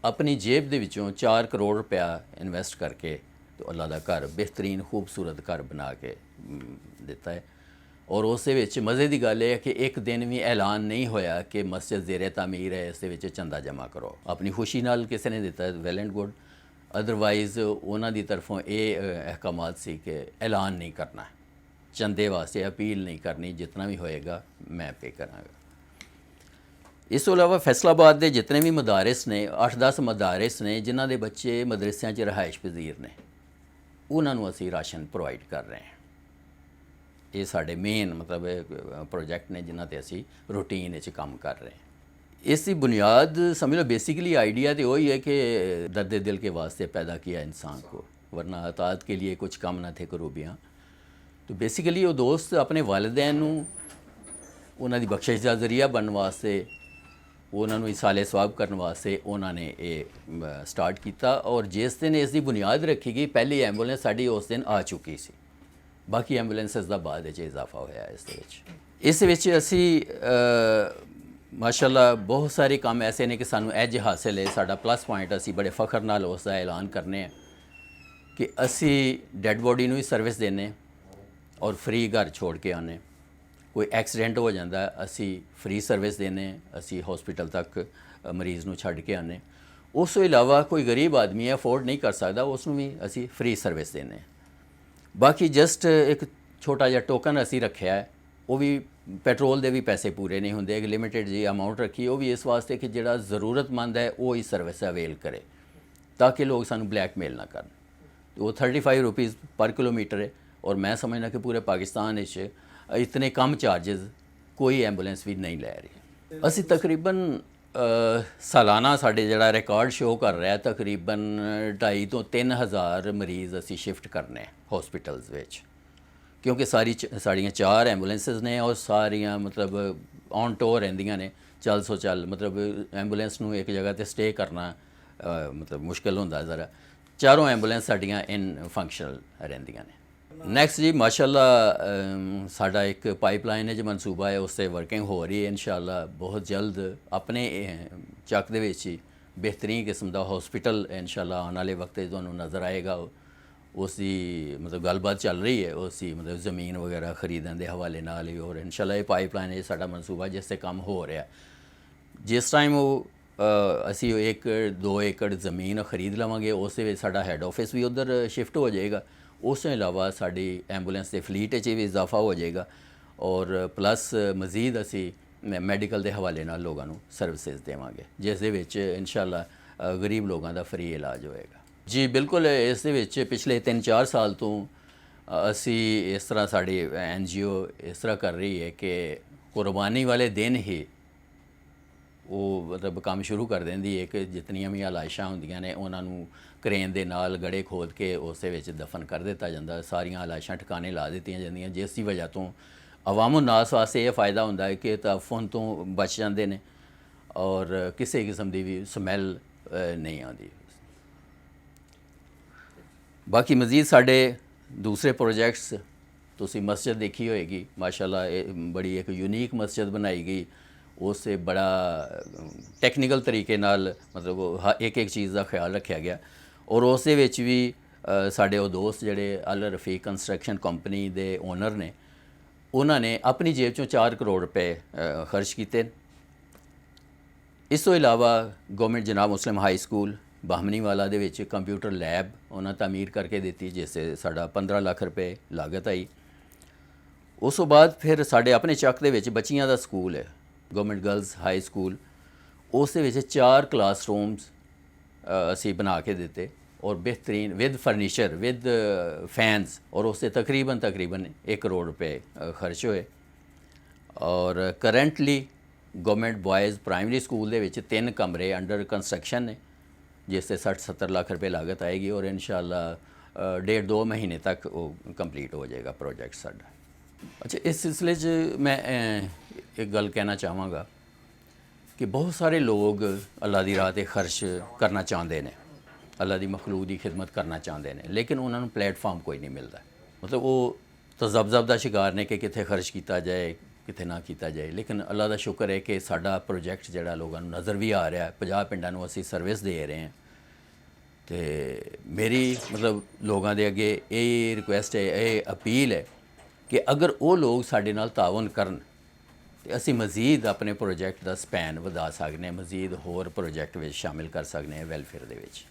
ਆਪਣੀ ਜੇਬ ਦੇ ਵਿੱਚੋਂ 4 ਕਰੋੜ ਰੁਪਇਆ ਇਨਵੈਸਟ ਕਰਕੇ ਤੇ ਅੱਲਾ ਦਾ ਘਰ, ਬਿਹਤਰੀਨ ਖੂਬਸੂਰਤ ਘਰ ਬਣਾ ਕੇ ਦਿੱਤਾ ਹੈ। ਔਰ ਉਸ ਦੇ ਵਿੱਚ ਮਜ਼ੇ ਦੀ ਗੱਲ ਇਹ ਹੈ ਕਿ ਇੱਕ ਦਿਨ ਵੀ ਐਲਾਨ ਨਹੀਂ ਹੋਇਆ ਕਿ ਮਸਜਿਦ ਜ਼ੇਰੇ ਤਾਮੀਰ ਹੈ, ਇਸ ਦੇ ਵਿੱਚ ਚੰਦਾ ਜਮ੍ਹਾਂ ਕਰੋ। ਆਪਣੀ ਖੁਸ਼ੀ ਨਾਲ ਕਿਸੇ ਨੇ ਦਿੱਤਾ, ਵੈਲ ਐਂਡ ਗੁੱਡ। ਅਦਰਵਾਈਜ਼ ਉਹਨਾਂ ਦੀ ਤਰਫੋਂ ਇਹ ਅਹਿਕਾਮਾਤ ਸੀ ਕਿ ਐਲਾਨ ਨਹੀਂ ਕਰਨਾ, ਚੰਦੇ ਵਾਸਤੇ ਅਪੀਲ ਨਹੀਂ ਕਰਨੀ, ਜਿਤਨਾ ਵੀ ਹੋਏਗਾ ਮੈਂ ਪੇ ਕਰਾਂਗਾ। ਇਸ ਤੋਂ ਇਲਾਵਾ ਫੈਸਲਾਬਾਦ ਦੇ ਜਿਤਨੇ ਵੀ ਮਦਾਰਿਸ ਨੇ, 8-10 ਮਦਾਰਿਸ ਨੇ ਜਿਨ੍ਹਾਂ ਦੇ ਬੱਚੇ ਮਦਰਸਿਆਂ 'ਚ ਰਿਹਾਇਸ਼ ਪਜ਼ੀਰ ਨੇ, ਉਹਨਾਂ ਨੂੰ ਅਸੀਂ ਰਾਸ਼ਨ ਪ੍ਰੋਵਾਈਡ ਕਰ ਰਹੇ ਹਾਂ। ਇਹ ਸਾਡੇ ਮੇਨ ਮਤਲਬ ਪ੍ਰੋਜੈਕਟ ਨੇ ਜਿਨ੍ਹਾਂ ਤੇ ਅਸੀਂ ਰੂਟੀਨ ਵਿੱਚ ਕੰਮ ਕਰ ਰਹੇ ਹਾਂ। ਇਸ ਦੀ ਬੁਨਿਆਦ ਸਮਝ लो बेसिकली आइडिया तो वही है कि दर्द दिल के वास्ते पैदा किया इंसान को, वरना अतात के लिए कुछ कम ना थे करूबियाँ। तो बेसिकली वो दोस्त अपने वालिदैन नूं उन्हां दी बख्शिश दा जरिया बनने वास्ते, उन्हां नूं इसाले सवाब करने वास्ते उन्हां ने ये स्टार्ट किया। और जिस दिन इसकी बुनियाद रखी गई, पहली एंबूलेंस साडी उस दिन आ चुकी सी, बाकी एंबूलेंसिस दा बाद विच इजाफा होया। इस विच असी माशाअल्लाह बहुत सारे काम ऐसे ने कि सानू एज हासिल है, साडा प्लस पॉइंट, असी बड़े फखर नाल उसका ऐलान करने कि असी डैड बॉडी नूं ही सर्विस देने और फ्री घर छोड़ के आने। कोई एक्सीडेंट हो जाता असी फ्री सर्विस देने, असी हॉस्पिटल तक मरीज़ नूं छड्ड के आने। उस तो इलावा कोई गरीब आदमी है अफोर्ड नहीं कर सकता, उसनूं भी असी फ्री सर्विस देने। बाकी जस्ट एक छोटा जिहा टोकन असी रखिया है, वो भी पेट्रोल दे भी पैसे पूरे नहीं होंगे, एक लिमिटेड जी अमाउंट रखी, वो भी इस वास्ते कि जिहड़ा ज़रूरतमंद है वो ही सर्विस अवेल करे, ताकि लोग सानू ब्लैकमेल ना करन। तो वो 35 रुपीज़ पर किलोमीटर है, और मैं समझना कि पूरे पाकिस्तान इस इतने कम चार्जेस कोई एंबूलेंस भी नहीं लै रही। असी तकरीबन सालाना साढ़े जिहड़ा रिकॉर्ड शो कर रहा है, तकरीबन 2,500 तो 3,000 मरीज़ असी शिफ्ट करने हॉस्पिटल्स विच, क्योंकि साड़ियाँ 4 एंबूलेंसिस ने और सारियाँ मतलब ऑन टोर रहिंदियां ने, चल सो चल, मतलब एंबूलेंस नूं एक जगह ते स्टे करना मतलब मुश्किल होंदा ज़रा। चारों एंबूलेंस साड़ियाँ इन फंक्शनल रहिंदियां ने। नैक्सट जी माशाअल्लाह साडा एक पाइपलाइन है जो मनसूबा है, उससे वर्किंग हो रही है। इंशाअल्लाह बहुत जल्द अपने चक दे विच ही बेहतरीन किस्म का हॉस्पिटल इंशाअल्लाह आने वाले वक्त तुहानूं नज़र आएगा। उसकी मतलब गलबात चल रही है, उसकी मतलब ज़मीन वगैरह खरीदने के हवाले नाल ही, और इंशाअल्लाह ये पाइपलाइन है साडा मनसूबा जिससे काम हो रहा है। जिस टाइम वो असी 1-2 एकड़ ज़मीन खरीद लवांगे, उस साडा हैड ऑफिस भी उधर शिफ्ट हो जाएगा। उस अलावा साड़ी एंबूलेंस के फलीट च भी इजाफा हो जाएगा, और प्लस मज़ीद असी मैडिकल के हवाले नाल लोगों को सर्विसेज देवांगे, जिस इंशाअल्लाह गरीब लोगों का फ्री इलाज होएगा। जी बिल्कुल, इस पिछले 3-4 साल तो असी इस तरह साड़ी NGO इस तरह कर रही है कि कुर्बानी वाले दिन ही वो मतलब काम शुरू कर देंदी है कि जितनियां भी लाशां होंदियां ने उन्होंने क्रेन दे नाल गड़े खोद के उस दफन कर दिता जाता। सारियां लाशां ठिकाने ला दित्तियां जांदियां, जिसकी वजह तो अवाम उन्नास वास्ते यह फ़ायदा होंदा है कि तफन तो बच जाते हैं और किसी किस्म की भी स्मैल नहीं आती। बाकी मज़ीद साढ़े दूसरे प्रोजेक्ट्स, तुसी मस्जिद देखी होएगी माशाल्लाह, बड़ी एक यूनीक मस्जिद बनाई गई, उससे बड़ा टैक्नीकल तरीके नाल मतलब एक चीज़ का ख्याल रखा गया। और उस भी साढ़े वो दोस्त जिहड़े अल रफीक कंस्ट्रक्शन कंपनी दे ओनर ने, उन्होंने अपनी जेब चों 4 करोड़ रुपए खर्च किए ਇਸ ਤੋਂ ਇਲਾਵਾ ਗਵਰਨਮੈਂਟ ਜਨਾਬ ਮੁਸਲਿਮ ਹਾਈ ਸਕੂਲ ਬਾਹਮਣੀਵਾਲਾ ਦੇ ਵਿੱਚ ਕੰਪਿਊਟਰ ਲੈਬ ਉਹਨਾਂ ਤਾਮੀਰ ਕਰਕੇ ਦਿੱਤੀ, ਜਿਸ 'ਤੇ ਸਾਡਾ 15 ਲੱਖ ਰੁਪਏ ਲਾਗਤ ਆਈ। ਉਸ ਤੋਂ ਬਾਅਦ ਫਿਰ ਸਾਡੇ ਆਪਣੇ ਚੱਕ ਦੇ ਵਿੱਚ ਬੱਚੀਆਂ ਦਾ ਸਕੂਲ ਹੈ, ਗਵਰਨਮੈਂਟ ਗਰਲਜ਼ ਹਾਈ ਸਕੂਲ। ਉਸ ਦੇ ਵਿੱਚ 4 ਕਲਾਸਰੂਮਸ ਅਸੀਂ ਬਣਾ ਕੇ ਦਿੱਤੇ ਔਰ ਬਿਹਤਰੀਨ ਵਿਦ ਫਰਨੀਚਰ ਵਿਦ ਫੈਨਸ, ਔਰ ਉਸ 'ਤੇ ਤਕਰੀਬਨ 1 ਕਰੋੜ ਰੁਪਏ ਖਰਚ ਹੋਏ। ਔਰ ਕਰੰਟਲੀ ਗਵਰਨਮੈਂਟ ਬॉयਜ਼ ਪ੍ਰਾਇਮਰੀ ਸਕੂਲ ਦੇ ਵਿੱਚ 3 ਕਮਰੇ ਅੰਡਰ ਕੰਸਟਰਕਸ਼ਨ ਨੇ, ਜਿਸ 'ਤੇ 60-70 ਲੱਖ ਰੁਪਏ ਲਾਗਤ ਆਏਗੀ ਔਰ ਇਨਸ਼ਾਅੱਲਾ 1.5-2 ਮਹੀਨੇ ਤੱਕ ਉਹ ਕੰਪਲੀਟ ਹੋ ਜਾਏਗਾ ਪ੍ਰੋਜੈਕਟ ਸਾਡਾ। ਅੱਛਾ, ਇਸ ਸਿਲਸਿਲੇ 'ਚ ਮੈਂ ਇੱਕ ਗੱਲ ਕਹਿਣਾ ਚਾਹਾਂਗਾ ਕਿ ਬਹੁਤ ਸਾਰੇ ਲੋਕ ਅੱਲਾ ਦੀ ਰਾਹ 'ਤੇ ਖਰਚ ਕਰਨਾ ਚਾਹੁੰਦੇ ਨੇ, ਅੱਲਾ ਦੀ ਮਖਲੂਕ ਦੀ ਖਿਦਮਤ ਕਰਨਾ ਚਾਹੁੰਦੇ ਨੇ, ਲੇਕਿਨ ਉਹਨਾਂ ਨੂੰ ਪਲੇਟਫਾਰਮ ਕੋਈ ਨਹੀਂ ਮਿਲਦਾ। ਮਤਲਬ ਉਹ ਤਜ਼ਬਜ਼ਬ ਦਾ ਸ਼ਿਕਾਰ ਨੇ ਕਿ ਕਿੱਥੇ ਖਰਚ ਕੀਤਾ ਜਾਏ, ਕਿਤੇ ਨਾ ਕੀਤਾ ਜਾਏ। ਲੇਕਿਨ ਅੱਲਾ ਦਾ ਸ਼ੁਕਰ ਹੈ ਕਿ ਸਾਡਾ ਪ੍ਰੋਜੈਕਟ ਜਿਹੜਾ ਲੋਕਾਂ ਨੂੰ ਨਜ਼ਰ ਵੀ ਆ ਰਿਹਾ, 50 ਪਿੰਡਾਂ ਨੂੰ ਅਸੀਂ ਸਰਵਿਸ ਦੇ ਰਹੇ ਹਾਂ। ਤੇ ਮੇਰੀ ਮਤਲਬ ਲੋਕਾਂ ਦੇ ਅੱਗੇ ਇਹ ਰਿਕੁਐਸਟ ਹੈ, ਇਹ ਅਪੀਲ ਹੈ ਕਿ ਅਗਰ ਉਹ ਲੋਕ ਸਾਡੇ ਨਾਲ ਤਾਵਨ ਕਰਨ ਤੇ ਅਸੀਂ ਮਜ਼ੀਦ ਆਪਣੇ ਪ੍ਰੋਜੈਕਟ ਦਾ ਸਪੈਨ ਵਧਾ ਸਕਦੇ ਹਾਂ, ਮਜ਼ੀਦ ਹੋਰ ਪ੍ਰੋਜੈਕਟ ਵਿੱਚ ਸ਼ਾਮਿਲ ਕਰ ਸਕਦੇ ਹਾਂ ਵੈਲਫੇਅਰ ਦੇ ਵਿੱਚ।